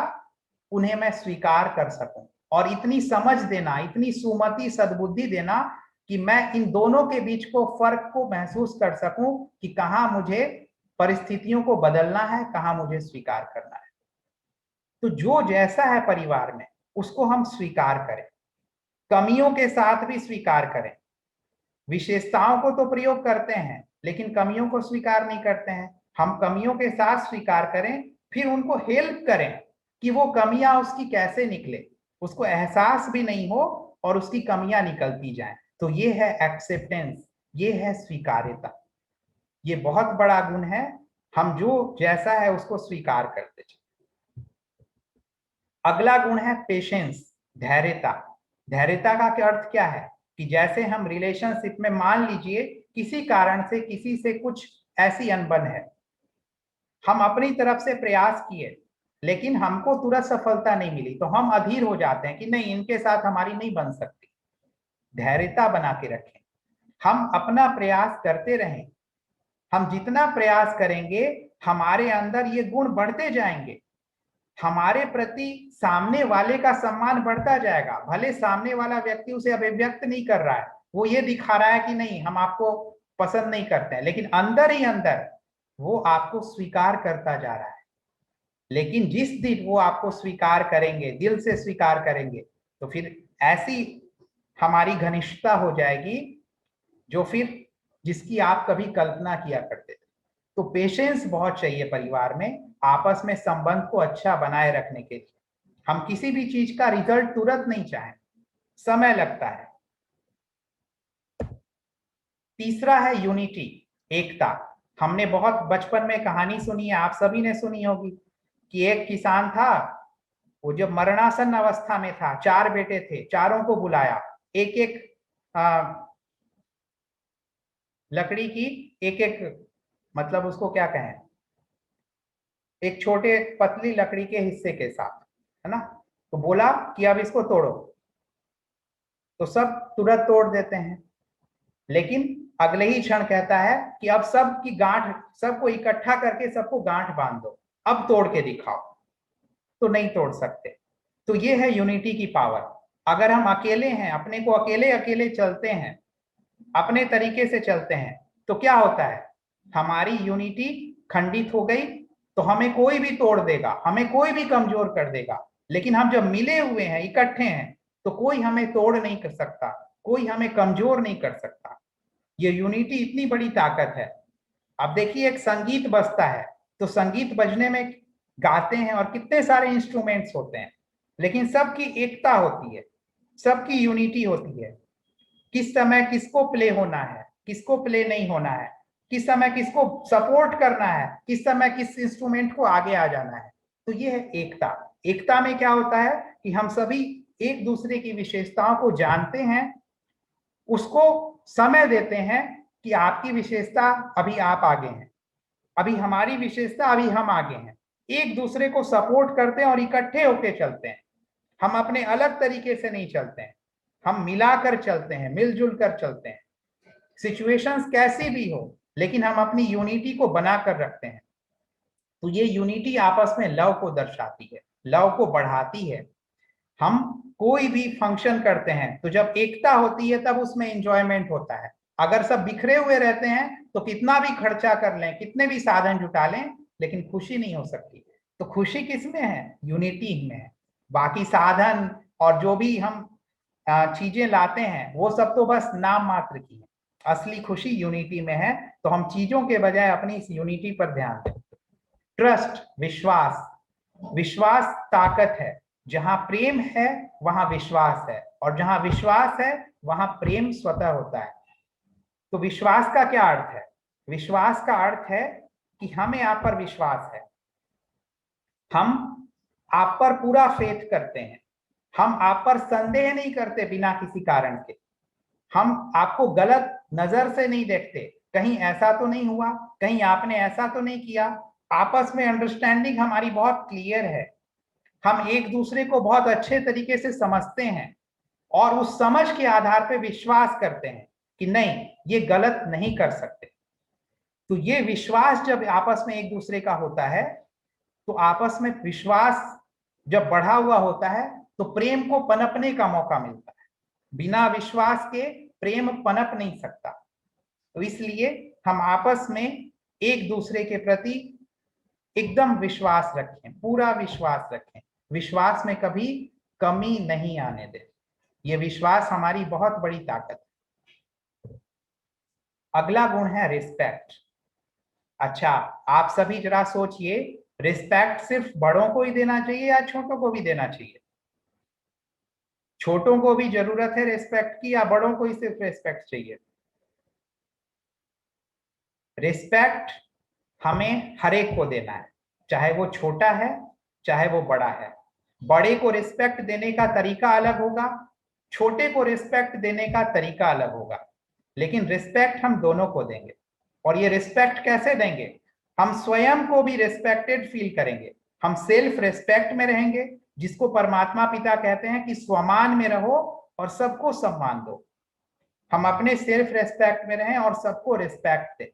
उन्हें मैं स्वीकार कर सकूं, और इतनी समझ देना, इतनी सुमति सद्बुद्धि देना कि मैं इन दोनों के बीच को फर्क को महसूस कर सकूं कि कहां मुझे परिस्थितियों को बदलना है, कहां मुझे स्वीकार करना है। तो जो जैसा है परिवार में उसको हम स्वीकार करें, कमियों के साथ भी स्वीकार करें। विशेषताओं को तो प्रयोग करते हैं लेकिन कमियों को स्वीकार नहीं करते हैं। हम कमियों के साथ स्वीकार करें, फिर उनको हेल्प करें कि वो कमियां उसकी कैसे निकले, उसको एहसास भी नहीं हो और उसकी कमियां निकलती जाएं। तो ये है एक्सेप्टेंस, ये है स्वीकार्यता। ये बहुत बड़ा गुण है, हम जो जैसा है उसको स्वीकार करते हैं। अगला गुण है पेशेंस, धैर्यता। धैर्यता का क्या अर्थ क्या है? कि जैसे हम रिलेशनशिप में मान लीजिए किसी कारण से किसी से कुछ ऐसी अनबन है, हम अपनी तरफ से प्रयास किए लेकिन हमको तुरंत सफलता नहीं मिली, तो हम अधीर हो जाते हैं कि नहीं, इनके साथ हमारी नहीं बन सकती। धैर्यता बना के रखें, हम अपना प्रयास करते रहें। हम जितना प्रयास करेंगे हमारे अंदर ये गुण बढ़ते जाएंगे, हमारे प्रति सामने वाले का सम्मान बढ़ता जाएगा। भले सामने वाला व्यक्ति उसे अभिव्यक्त नहीं कर रहा है, वो ये दिखा रहा है कि नहीं हम आपको पसंद नहीं करते हैं, लेकिन अंदर ही अंदर वो आपको स्वीकार करता जा रहा है। लेकिन जिस दिन वो आपको स्वीकार करेंगे, दिल से स्वीकार करेंगे, तो फिर ऐसी हमारी घनिष्ठता हो जाएगी जो फिर जिसकी आप कभी कल्पना किया करते थे। तो पेशेंस बहुत चाहिए परिवार में, आपस में संबंध को अच्छा बनाए रखने के लिए। हम किसी भी चीज का रिजल्ट तुरंत नहीं चाहें, समय लगता है। तीसरा है यूनिटी, एकता। हमने बहुत बचपन में कहानी सुनी है, आप सभी ने सुनी होगी कि एक किसान था, वो जब मरणासन अवस्था में था, 4 बेटे थे, चारों को बुलाया, एक एक लकड़ी की एक एक, मतलब उसको क्या कहें, एक छोटे पतली लकड़ी के हिस्से के साथ, है ना। तो बोला कि अब इसको तोड़ो, तो सब तुरंत तोड़ देते हैं, लेकिन अगले ही क्षण कहता है कि अब सबकी गांठ, सबको इकट्ठा करके सबको गांठ बांध दो, अब तोड़ के दिखाओ। तो नहीं तोड़ सकते। तो ये है यूनिटी की पावर। अगर हम अकेले हैं, अपने को अकेले अकेले चलते हैं, अपने तरीके से चलते हैं, तो क्या होता है, हमारी यूनिटी खंडित हो गई, तो हमें कोई भी तोड़ देगा, हमें कोई भी कमजोर कर देगा। लेकिन हम जब मिले हुए हैं, इकट्ठे हैं, तो कोई हमें तोड़ नहीं कर सकता, कोई हमें कमजोर नहीं कर सकता। ये यूनिटी इतनी बड़ी ताकत है। अब देखिए, एक संगीत बजता है, तो संगीत बजने में गाते हैं और कितने सारे इंस्ट्रूमेंट्स होते हैं, लेकिन सबकी एकता होती है, सबकी यूनिटी होती है। किस समय किसको प्ले होना है, किसको प्ले नहीं होना है, किस समय किसको सपोर्ट करना है, किस समय किस इंस्ट्रूमेंट को आगे आ जाना है। तो ये है एकता। एकता में क्या होता है कि हम सभी एक दूसरे की विशेषताओं को जानते हैं, उसको समय देते हैं कि आपकी विशेषता अभी आप आगे हैं, अभी हमारी विशेषता अभी हम आगे हैं। एक दूसरे को सपोर्ट करते हैं और इकट्ठे होकर चलते हैं। हम अपने अलग तरीके से नहीं चलते हैं, हम मिलाकर चलते हैं, मिलजुल कर चलते हैं। सिचुएशंस कैसी भी हो, लेकिन हम अपनी यूनिटी को बनाकर रखते हैं। तो ये यूनिटी आपस में लव को दर्शाती है, लव को बढ़ाती है। हम कोई भी फंक्शन करते हैं तो जब एकता होती है तब उसमें एंजॉयमेंट होता है। अगर सब बिखरे हुए रहते हैं तो कितना भी खर्चा कर लें, कितने भी साधन जुटा लें, लेकिन खुशी नहीं हो सकती। तो खुशी किसमें है? यूनिटी में है। बाकी साधन और जो भी हम चीजें लाते हैं वो सब तो बस नाम मात्र की है, असली खुशी यूनिटी में है। तो हम चीजों के बजाय अपनी इस यूनिटी पर ध्यान दें। ट्रस्ट, विश्वास, विश्वास ताकत है। जहां प्रेम है वहां विश्वास है, और जहां विश्वास है वहां प्रेम स्वतः होता है। तो विश्वास का क्या अर्थ है? विश्वास का अर्थ है कि हमें आप पर विश्वास है, हम आप पर पूरा फेथ करते हैं, हम आप पर संदेह नहीं करते बिना किसी कारण के, हम आपको गलत नजर से नहीं देखते, कहीं ऐसा तो नहीं हुआ, कहीं आपने ऐसा तो नहीं किया। आपस में अंडरस्टैंडिंग हमारी बहुत क्लियर है, हम एक दूसरे को बहुत अच्छे तरीके से समझते हैं और उस समझ के आधार पर विश्वास करते हैं कि नहीं, ये गलत नहीं कर सकते। तो ये विश्वास जब आपस में एक दूसरे का होता है, तो आपस में विश्वास जब बढ़ा हुआ होता है तो प्रेम को पनपने का मौका मिलता है। बिना विश्वास के प्रेम पनप नहीं सकता। तो इसलिए हम आपस में एक दूसरे के प्रति एकदम विश्वास रखें, पूरा विश्वास रखें, विश्वास में कभी कमी नहीं आने दें। ये विश्वास हमारी बहुत बड़ी ताकत है। अगला गुण है रिस्पेक्ट। अच्छा, आप सभी जरा सोचिए, रिस्पेक्ट सिर्फ बड़ों को ही देना चाहिए या छोटों को भी देना चाहिए? छोटों को भी जरूरत है रिस्पेक्ट की, या बड़ों को ही सिर्फ रिस्पेक्ट चाहिए? रिस्पेक्ट हमें हर एक को देना है, चाहे वो छोटा है चाहे वो बड़ा है। बड़े को रिस्पेक्ट देने का तरीका अलग होगा, छोटे को रिस्पेक्ट देने का तरीका अलग होगा, लेकिन रिस्पेक्ट हम दोनों को देंगे। और ये रिस्पेक्ट कैसे देंगे? हम स्वयं को भी रिस्पेक्टेड फील करेंगे, हम सेल्फ रिस्पेक्ट में रहेंगे, जिसको परमात्मा पिता कहते हैं कि स्वमान में रहो और सबको सम्मान दो। हम अपने सेल्फ रिस्पेक्ट में रहें और सबको रिस्पेक्ट दें।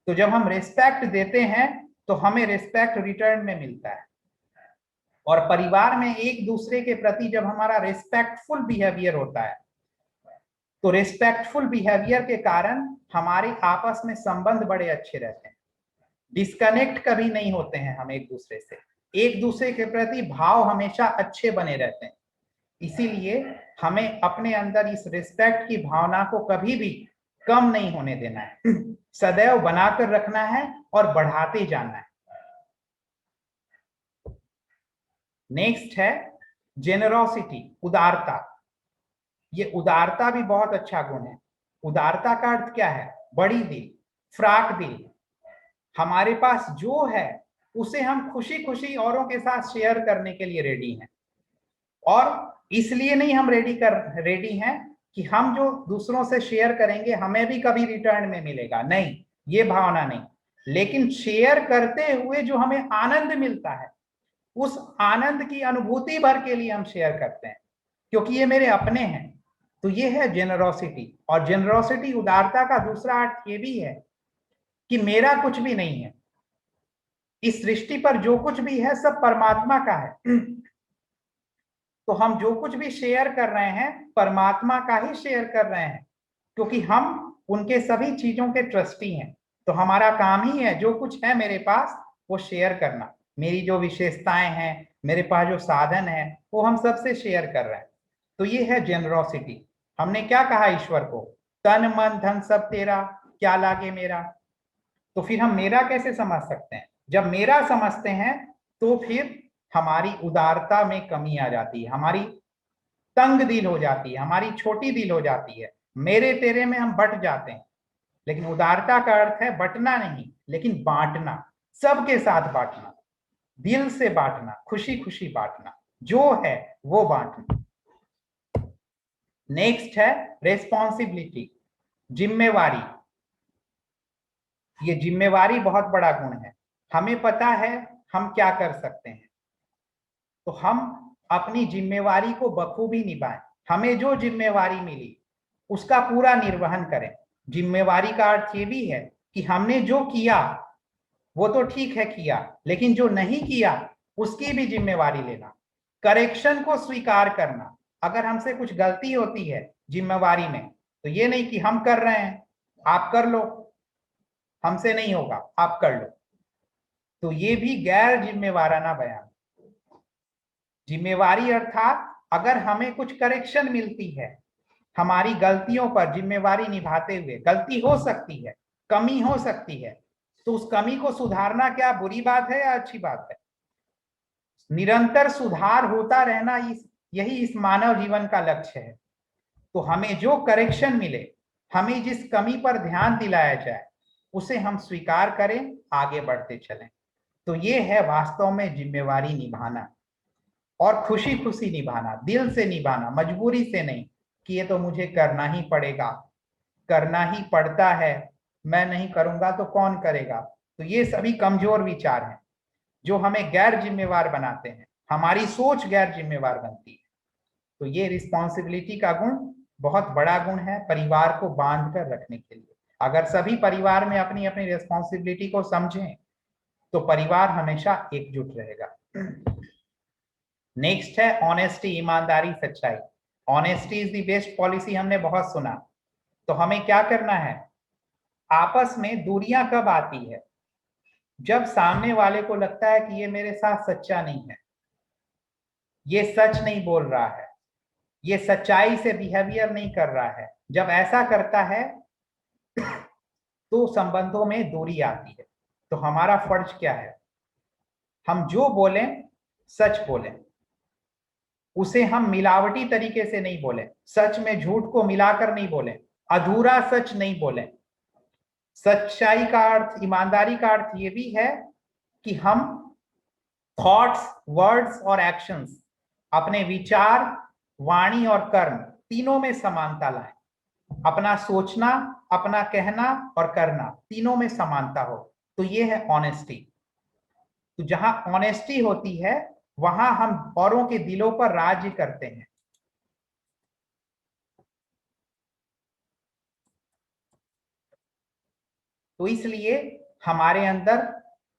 तो जब हम रिस्पेक्ट देते हैं तो हमें रिस्पेक्ट रिटर्न में मिलता है। और परिवार में एक दूसरे के प्रति जब हमारा रिस्पेक्टफुल बिहेवियर होता है, तो रिस्पेक्टफुल बिहेवियर के कारण हमारे आपस में संबंध बड़े अच्छे रहते हैं, डिस्कनेक्ट कभी नहीं होते हैं हम एक दूसरे से, एक दूसरे के प्रति भाव हमेशा अच्छे बने रहते हैं। इसीलिए हमें अपने अंदर इस रिस्पेक्ट की भावना को कभी भी कम नहीं होने देना है, सदैव बनाकर रखना है और बढ़ाते जाना है। नेक्स्ट है जेनरोसिटी, उदारता। ये उदारता भी बहुत अच्छा गुण है। उदारता का अर्थ क्या है? बड़ी दिल, फ्राक दिल। हमारे पास जो है उसे हम खुशी खुशी औरों के साथ शेयर करने के लिए रेडी हैं। और इसलिए नहीं हम रेडी हैं कि हम जो दूसरों से शेयर करेंगे हमें भी कभी रिटर्न में मिलेगा, नहीं, ये भावना नहीं। लेकिन शेयर करते हुए जो हमें आनंद मिलता है, उस आनंद की अनुभूति भर के लिए हम शेयर करते हैं, क्योंकि ये मेरे अपने हैं। तो ये है जेनरोसिटी। और जेनरोसिटी, उदारता का दूसरा अर्थ ये भी है कि मेरा कुछ भी नहीं है, इस सृष्टि पर जो कुछ भी है सब परमात्मा का है। तो हम जो कुछ भी शेयर कर रहे हैं परमात्मा का ही शेयर कर रहे हैं, क्योंकि हम उनके सभी चीजों के ट्रस्टी हैं। तो हमारा काम ही है जो कुछ है मेरे पास वो शेयर करना। मेरी जो विशेषताएं हैं, मेरे पास जो साधन है, वो हम सबसे शेयर कर रहे हैं। तो ये है जेनरोसिटी। हमने क्या कहा ईश्वर को? तन मन धन सब तेरा, क्या लागे मेरा। तो फिर हम मेरा कैसे समझ सकते हैं? जब मेरा समझते हैं तो फिर हमारी उदारता में कमी आ जाती है, हमारी तंग दिल हो जाती है, हमारी छोटी दिल हो जाती है, मेरे तेरे में हम बट जाते हैं। लेकिन उदारता का अर्थ है बटना नहीं, लेकिन बांटना, सबके साथ बांटना, दिल से बांटना, खुशी खुशी बांटना, जो है वो बांटना। नेक्स्ट है रेस्पॉन्सिबिलिटी, जिम्मेवारी। ये जिम्मेवारी बहुत बड़ा गुण है। हमें पता है हम क्या कर सकते हैं, तो हम अपनी जिम्मेवारी को बखूबी निभाएं। हमें जो जिम्मेवारी मिली उसका पूरा निर्वहन करें। जिम्मेवारी का अर्थ ये भी है कि हमने जो किया वो तो ठीक है किया, लेकिन जो नहीं किया उसकी भी जिम्मेवारी लेना, करेक्शन को स्वीकार करना। अगर हमसे कुछ गलती होती है जिम्मेवारी में, तो ये नहीं कि हम कर रहे हैं आप कर लो, हमसे नहीं होगा आप कर लो, तो ये भी गैर जिम्मेवाराना बयान। जिम्मेवारी अर्थात अगर हमें कुछ करेक्शन मिलती है हमारी गलतियों पर, जिम्मेवारी निभाते हुए, गलती हो सकती है, कमी हो सकती है, तो उस कमी को सुधारना क्या बुरी बात है या अच्छी बात है? निरंतर सुधार होता रहना यही इस मानव जीवन का लक्ष्य है। तो हमें जो करेक्शन मिले, हमें जिस कमी पर ध्यान दिलाया जाए, उसे हम स्वीकार करें, आगे बढ़ते चलें। तो ये है वास्तव में जिम्मेवारी निभाना, और खुशी खुशी निभाना, दिल से निभाना, मजबूरी से नहीं कि ये तो मुझे करना ही पड़ेगा, करना ही पड़ता है, मैं नहीं करूंगा तो कौन करेगा। तो ये सभी कमजोर विचार हैं जो हमें गैर जिम्मेवार बनाते हैं, हमारी सोच गैर जिम्मेवार बनती है। तो ये रिस्पॉन्सिबिलिटी का गुण बहुत बड़ा गुण है परिवार को बांध कर रखने के लिए। अगर सभी परिवार में अपनी अपनी रिस्पॉन्सिबिलिटी को समझें तो परिवार हमेशा एकजुट रहेगा। नेक्स्ट है ऑनेस्टी, ईमानदारी, सच्चाई। Honesty is the best policy, हमने बहुत सुना। तो हमें क्या करना है? आपस में दूरियां कब आती है? जब सामने वाले को लगता है कि ये मेरे साथ सच्चा नहीं है, ये सच नहीं बोल रहा है, ये सच्चाई से बिहेवियर नहीं कर रहा है। जब ऐसा करता है तो संबंधों में दूरी आती है। तो हमारा फर्ज क्या है? हम जो बोलें सच बोलें, उसे हम मिलावटी तरीके से नहीं बोलें, सच में झूठ को मिलाकर नहीं बोलें, अधूरा सच नहीं बोलें। सच्चाई का अर्थ, ईमानदारी का अर्थ ये भी है कि हम थॉट्स, वर्ड्स और एक्शंस, अपने विचार, वाणी और कर्म तीनों में समानता लाएं। अपना सोचना, अपना कहना और करना, तीनों में समानता हो, तो ये है ऑनेस्टी। तो जहां ऑनेस्टी होती है वहां हम औरों के दिलों पर राज्य करते हैं। तो इसलिए हमारे अंदर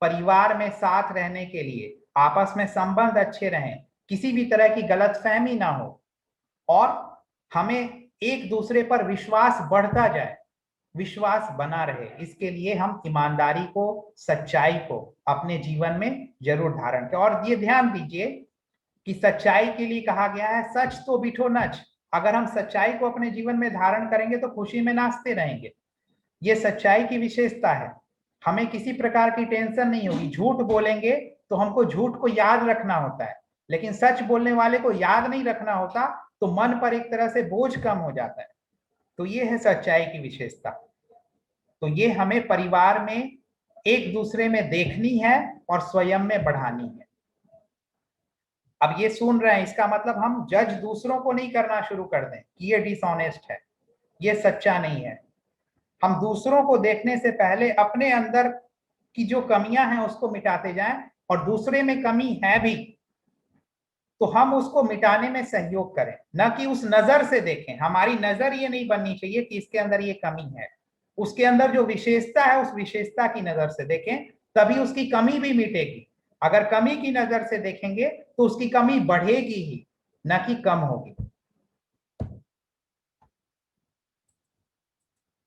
परिवार में साथ रहने के लिए, आपस में संबंध अच्छे रहें, किसी भी तरह की गलतफहमी ना हो और हमें एक दूसरे पर विश्वास बढ़ता जाए, विश्वास बना रहे, इसके लिए हम ईमानदारी को, सच्चाई को अपने जीवन में जरूर धारण करें। और ये ध्यान दीजिए कि सच्चाई के लिए कहा गया है सच तो बिठो नच। अगर हम सच्चाई को अपने जीवन में धारण करेंगे तो खुशी में नाचते रहेंगे। ये सच्चाई की विशेषता है। हमें किसी प्रकार की टेंशन नहीं होगी। झूठ बोलेंगे तो हमको झूठ को याद रखना होता है, लेकिन सच बोलने वाले को याद नहीं रखना होता, तो मन पर एक तरह से बोझ कम हो जाता है। तो ये है सच्चाई की विशेषता। तो ये हमें परिवार में एक दूसरे में देखनी है और स्वयं में बढ़ानी है। अब ये सुन रहे हैं, इसका मतलब हम जज दूसरों को नहीं करना शुरू कर दें कि ये डिसऑनेस्ट है, ये सच्चा नहीं है। हम दूसरों को देखने से पहले अपने अंदर की जो कमियां हैं उसको मिटाते जाएं, और दूसरे में कमी है भी तो हम उसको मिटाने में सहयोग करें, न कि उस नजर से देखें। हमारी नजर ये नहीं बननी चाहिए कि इसके अंदर ये कमी है, उसके अंदर जो विशेषता है उस विशेषता की नजर से देखें, तभी उसकी कमी भी मिटेगी। अगर कमी की नजर से देखेंगे तो उसकी कमी बढ़ेगी ही, न कि कम होगी।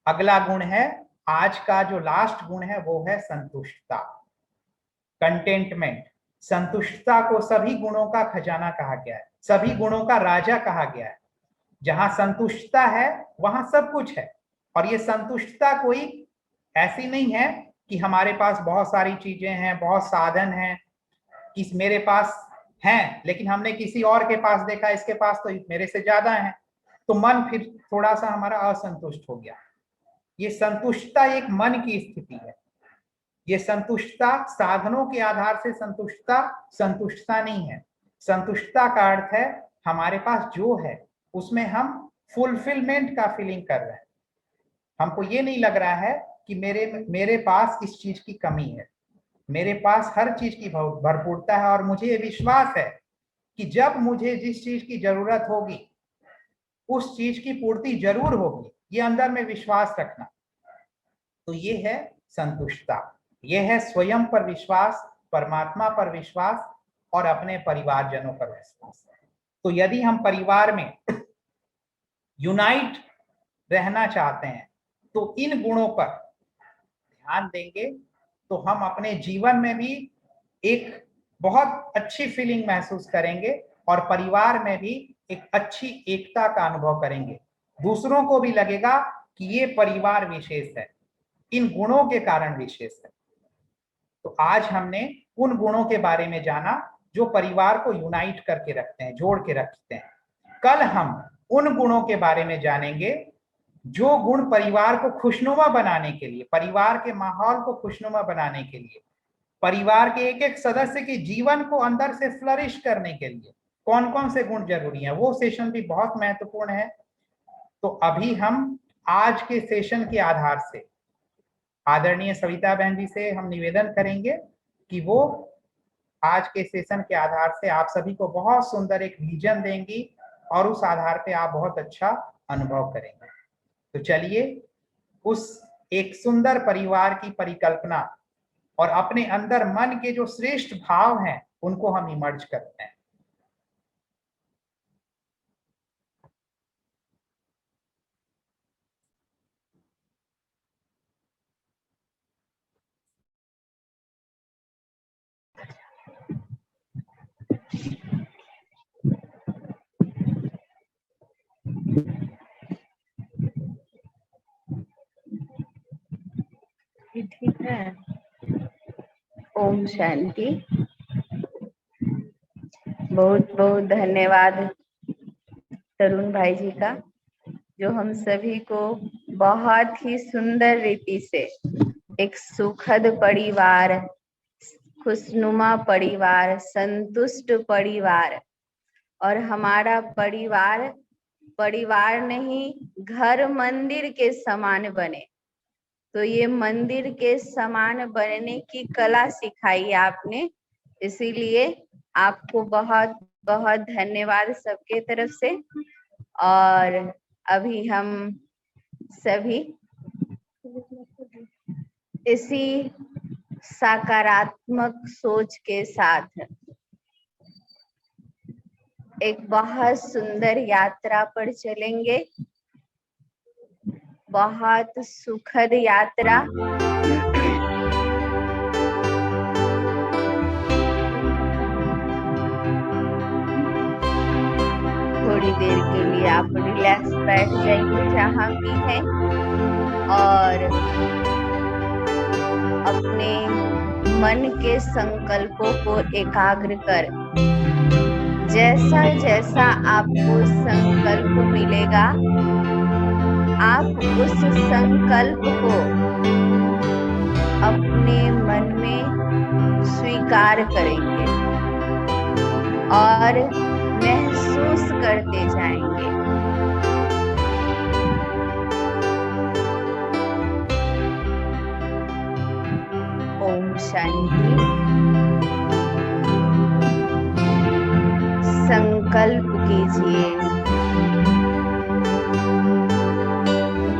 अगला गुण है, आज का जो लास्ट गुण है वो है संतुष्टता, कंटेंटमेंट। संतुष्टता को सभी गुणों का खजाना कहा गया है, सभी गुणों का राजा कहा गया है। जहां संतुष्टता है वहां सब कुछ है। और ये संतुष्टता कोई ऐसी नहीं है कि हमारे पास बहुत सारी चीजें हैं, बहुत साधन हैं, कि मेरे पास हैं लेकिन हमने किसी और के पास देखा, इसके पास तो मेरे से ज्यादा है, तो मन फिर थोड़ा सा हमारा असंतुष्ट हो गया। ये संतुष्टता एक मन की स्थिति है। ये संतुष्टता साधनों के आधार से संतुष्टता नहीं है। संतुष्टता का अर्थ है हमारे पास जो है उसमें हम फुलफिलमेंट का फीलिंग कर रहे हैं। हमको ये नहीं लग रहा है कि मेरे पास इस चीज की कमी है, मेरे पास हर चीज की भरपूरता है, और मुझे ये विश्वास है कि जब मुझे जिस चीज की जरूरत होगी उस चीज की पूर्ति जरूर होगी। ये अंदर में विश्वास रखना, तो ये है संतुष्टता। ये है स्वयं पर विश्वास, परमात्मा पर विश्वास और अपने परिवारजनों पर विश्वास। तो यदि हम परिवार में यूनाइट रहना चाहते हैं तो इन गुणों पर ध्यान देंगे तो हम अपने जीवन में भी एक बहुत अच्छी फीलिंग महसूस करेंगे और परिवार में भी एक अच्छी एकता का अनुभव करेंगे। दूसरों को भी लगेगा कि ये परिवार विशेष है, इन गुणों के कारण विशेष है। तो आज हमने उन गुणों के बारे में जाना जो परिवार को यूनाइट करके रखते हैं, जोड़ के रखते हैं। कल हम उन गुणों के बारे में जानेंगे जो गुण परिवार को खुशनुमा बनाने के लिए, परिवार के माहौल को खुशनुमा बनाने के लिए, परिवार के एक एक सदस्य के जीवन को अंदर से फ्लरिश करने के लिए कौन कौन से गुण जरूरी हैं। वो सेशन भी बहुत महत्वपूर्ण है। तो अभी हम आज के सेशन के आधार से आदरणीय सविता बहन जी से हम निवेदन करेंगे कि वो आज के सेशन के आधार से आप सभी को बहुत सुंदर एक विजन देंगी और उस आधार पे आप बहुत अच्छा अनुभव करेंगे। तो चलिए उस एक सुंदर परिवार की परिकल्पना और अपने अंदर मन के जो श्रेष्ठ भाव हैं उनको हम इमर्ज करते हैं। ठीक है। ओम शांति। बहुत बहुत धन्यवाद तरुण भाई जी का, जो हम सभी को बहुत ही सुंदर रीति से एक सुखद परिवार, खुशनुमा परिवार, संतुष्ट परिवार और हमारा परिवार परिवार नहीं, घर मंदिर के समान बने। तो ये मंदिर के समान बनने की कला सिखाई आपने, इसीलिए आपको बहुत बहुत धन्यवाद सबके तरफ से। और अभी हम सभी इसी सकारात्मक सोच के साथ एक बहुत सुंदर यात्रा पर चलेंगे, बहुत सुखद यात्रा। थोड़ी देर के लिए आप रिलैक्स बैठ जाइए जहाँ भी हैं और अपने मन के संकल्पों को एकाग्र कर, जैसा जैसा आपको संकल्प मिलेगा आप उस संकल्प को अपने मन में स्वीकार करेंगे और महसूस करते जाएंगे। ओम शांति। संकल्प कीजिए,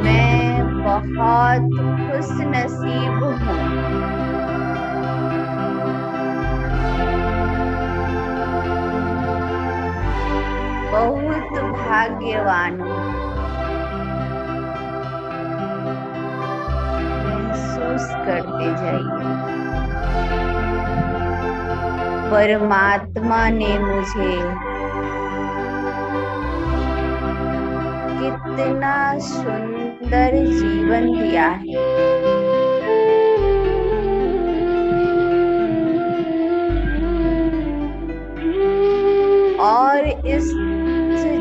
मैं बहुत खुशनसीब हूँ। बहुत भाग्यवान हूँ। महसूस करते जाइए, परमात्मा ने मुझे कितना सुंदर जीवन दिया है। और इस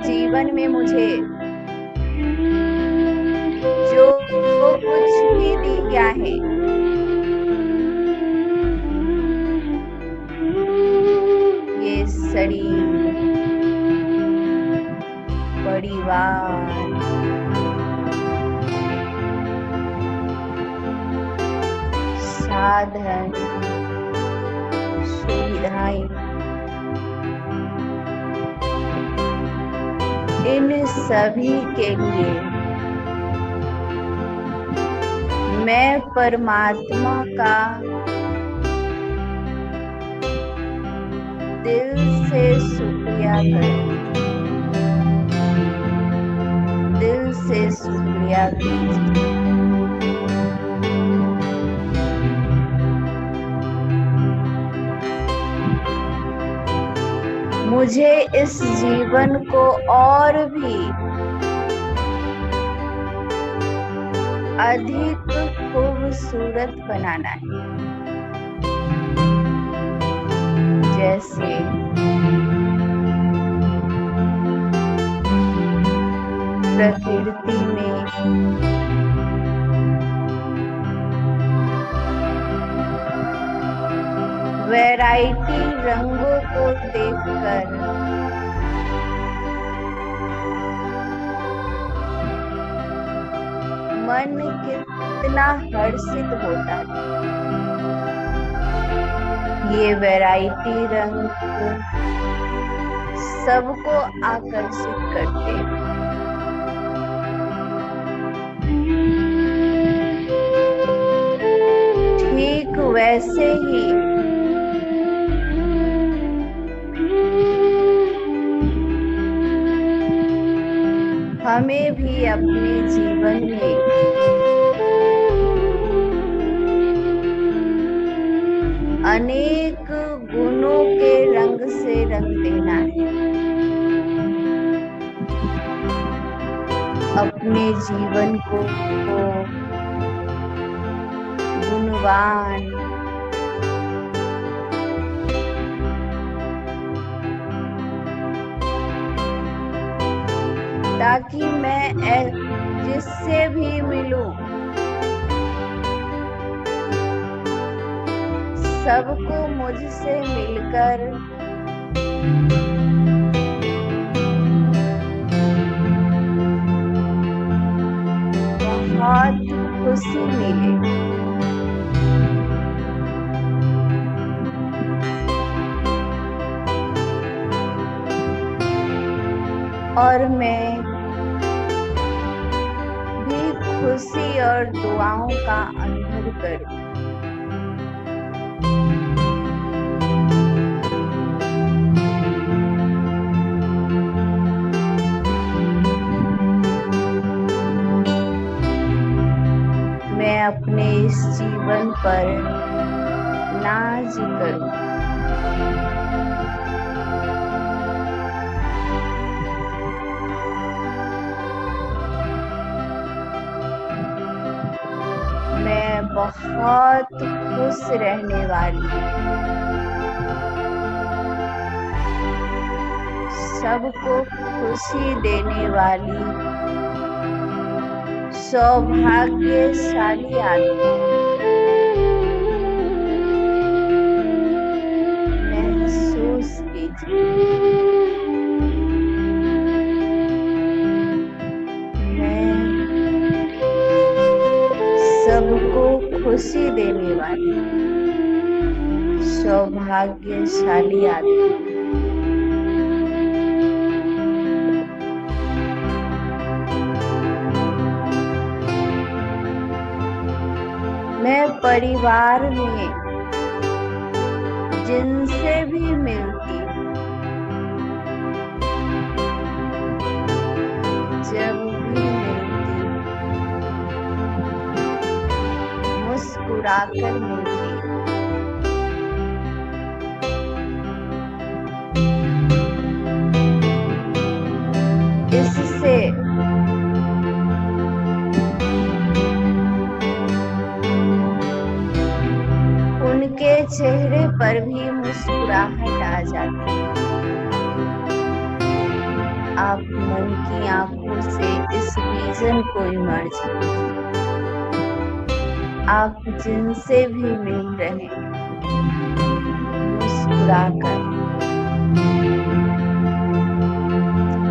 जीवन में मुझे जो कुछ भी दिया है ये शरीर, परिवार, साधन, सुविधाएं, इन सभी के लिए मैं परमात्मा का दिल से शुक्रिया करती हूँ, दिल से शुक्रिया करती हूँ। मुझे इस जीवन को और भी अधिक खूबसूरत बनाना है। जैसे प्रकृति में वैरायटी रंगों को देखकर मन कितना हर्षित होता है। ये वैरायटी रंग सबको आकर्षित करते हैं। ठीक वैसे ही हमें भी अपने जीवन में अनेक गुणों के रंग से रंग देना है। अपने जीवन को गुणवान, ताकि मैं जिससे भी मिलूं सबको मुझसे मिलकर खुशी मिले। और मैं भी खुशी और दुआओं का अनुभव करूं। मैं अपने इस जीवन पर नाज करूं। मैं बहुत खुश रहने वाली हूँ। सबको खुशी देने वाली सौभाग्यशाली आदमी महसूस कीजिए। सबको खुशी देने वाली सौभाग्यशाली आदमी। मैं परिवार में जिनसे भी मिलती हूँ, जब भी मिलती हूँ, मुस्कुराकर मिलती हूँ। इससे उनके चेहरे पर भी मुस्कुराहट आ जाती है। आप मन की आंखों से इस विजन को इमर्ज कीजिए। आप जिनसे भी मिल रहे हैं, मुस्कुराकर।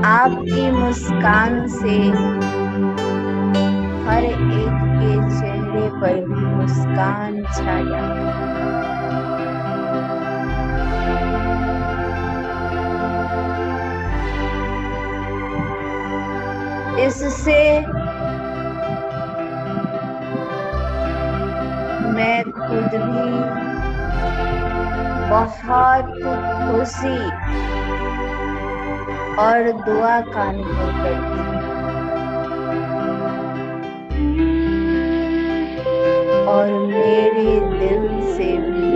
आपकी मुस्कान से हर एक के चेहरे पर भी मुस्कान छा जाती है। इससे मैं खुद भी बहुत खुशी और दुआ का अनुभव करती हूँ। और मेरे दिल से भी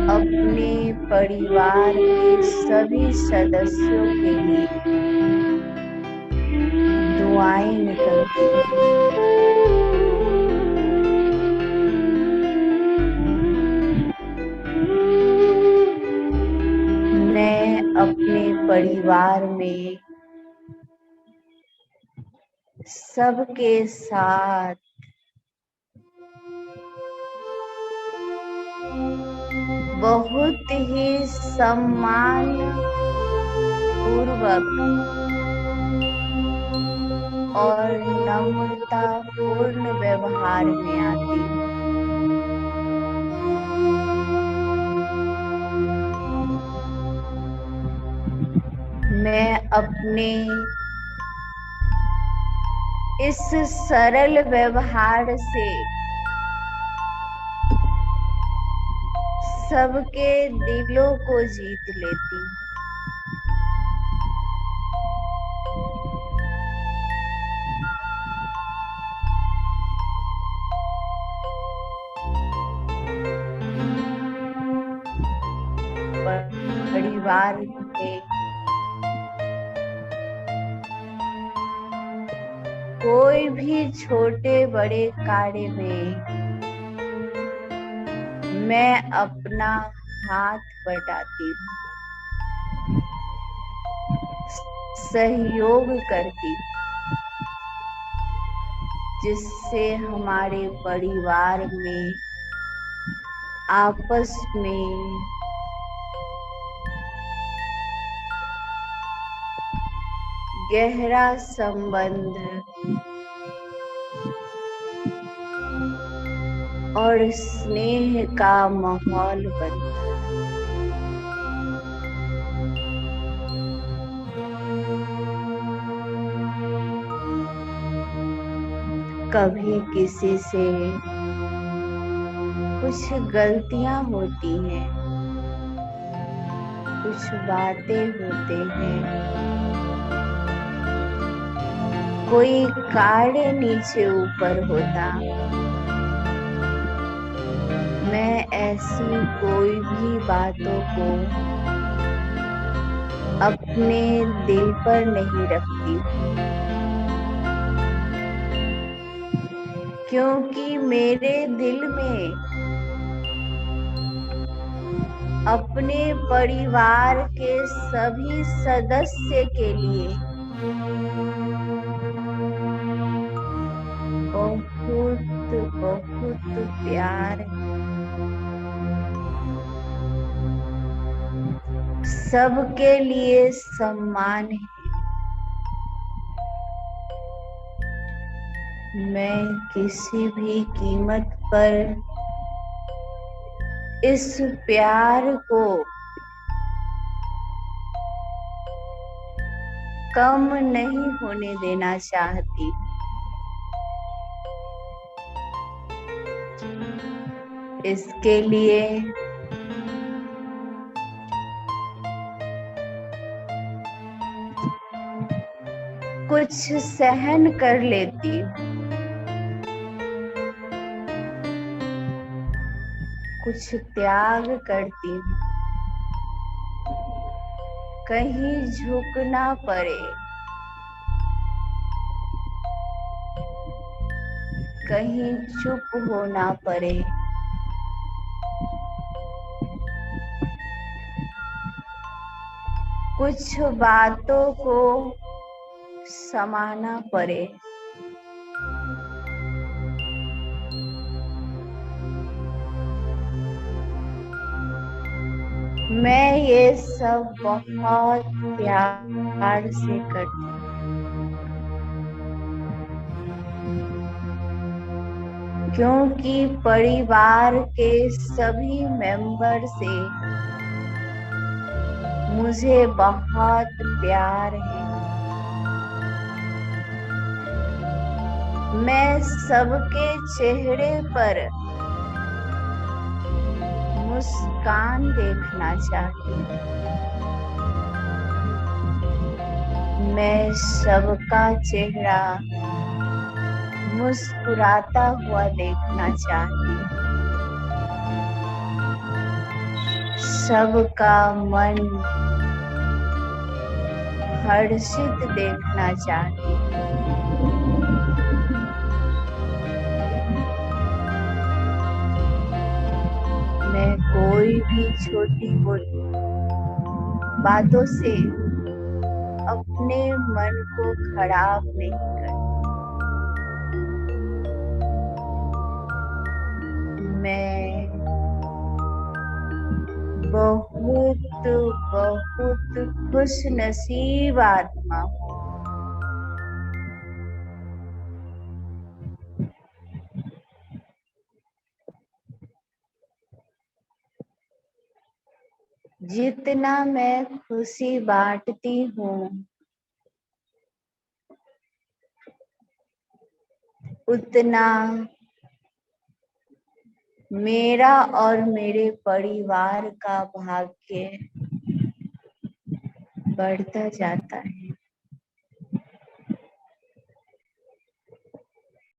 अपने परिवार के सभी सदस्यों के लिए दुआएं निकलती हैं। मैं अपने परिवार में सबके साथ बहुत ही सम्मान पूर्वक और नम्रता पूर्ण व्यवहार में आती हूँ। मैं अपने इस सरल व्यवहार से सबके दिलों को जीत लेती हूँ। परिवार में कोई भी छोटे बड़े कार्य में मैं अपना हाथ बटाती हूँ, सहयोग करती हूँ, जिससे हमारे परिवार में आपस में गहरा संबंध और स्नेह का माहौल बनता। कभी किसी से कुछ गलतियां होती हैं, कुछ बातें होते हैं, कोई कार्य नीचे ऊपर होता। मैं ऐसी कोई भी बातों को अपने दिल पर नहीं रखती, क्योंकि मेरे दिल में अपने परिवार के सभी सदस्य के लिए बहुत बहुत प्यार है। सबके लिए सम्मान है। मैं किसी भी कीमत पर इस प्यार को कम नहीं होने देना चाहती। इसके लिए कुछ सहन कर लेती हूँ, कुछ त्याग करती हूँ, कहीं झुकना पड़े, कहीं चुप होना पड़े, कुछ बातों को समाना पड़े। मैं ये सब बहुत प्यार से करती हूँ, क्योंकि परिवार के सभी मेंबर से मुझे बहुत प्यार है। मैं सबके चेहरे पर मुस्कान देखना चाहती हूँ। मैं सबका चेहरा मुस्कुराता हुआ देखना चाहती हूँ। सबका मन हर्षित देखना चाहती हूँ। मैं कोई भी छोटी मोटी बातों से अपने मन को खराब नहीं करती। मैं बहुत बहुत खुश नसीब आत्मा हूँ। जितना मैं खुशी बांटती हूँ, उतना मेरा और मेरे परिवार का भाग्य बढ़ता जाता है।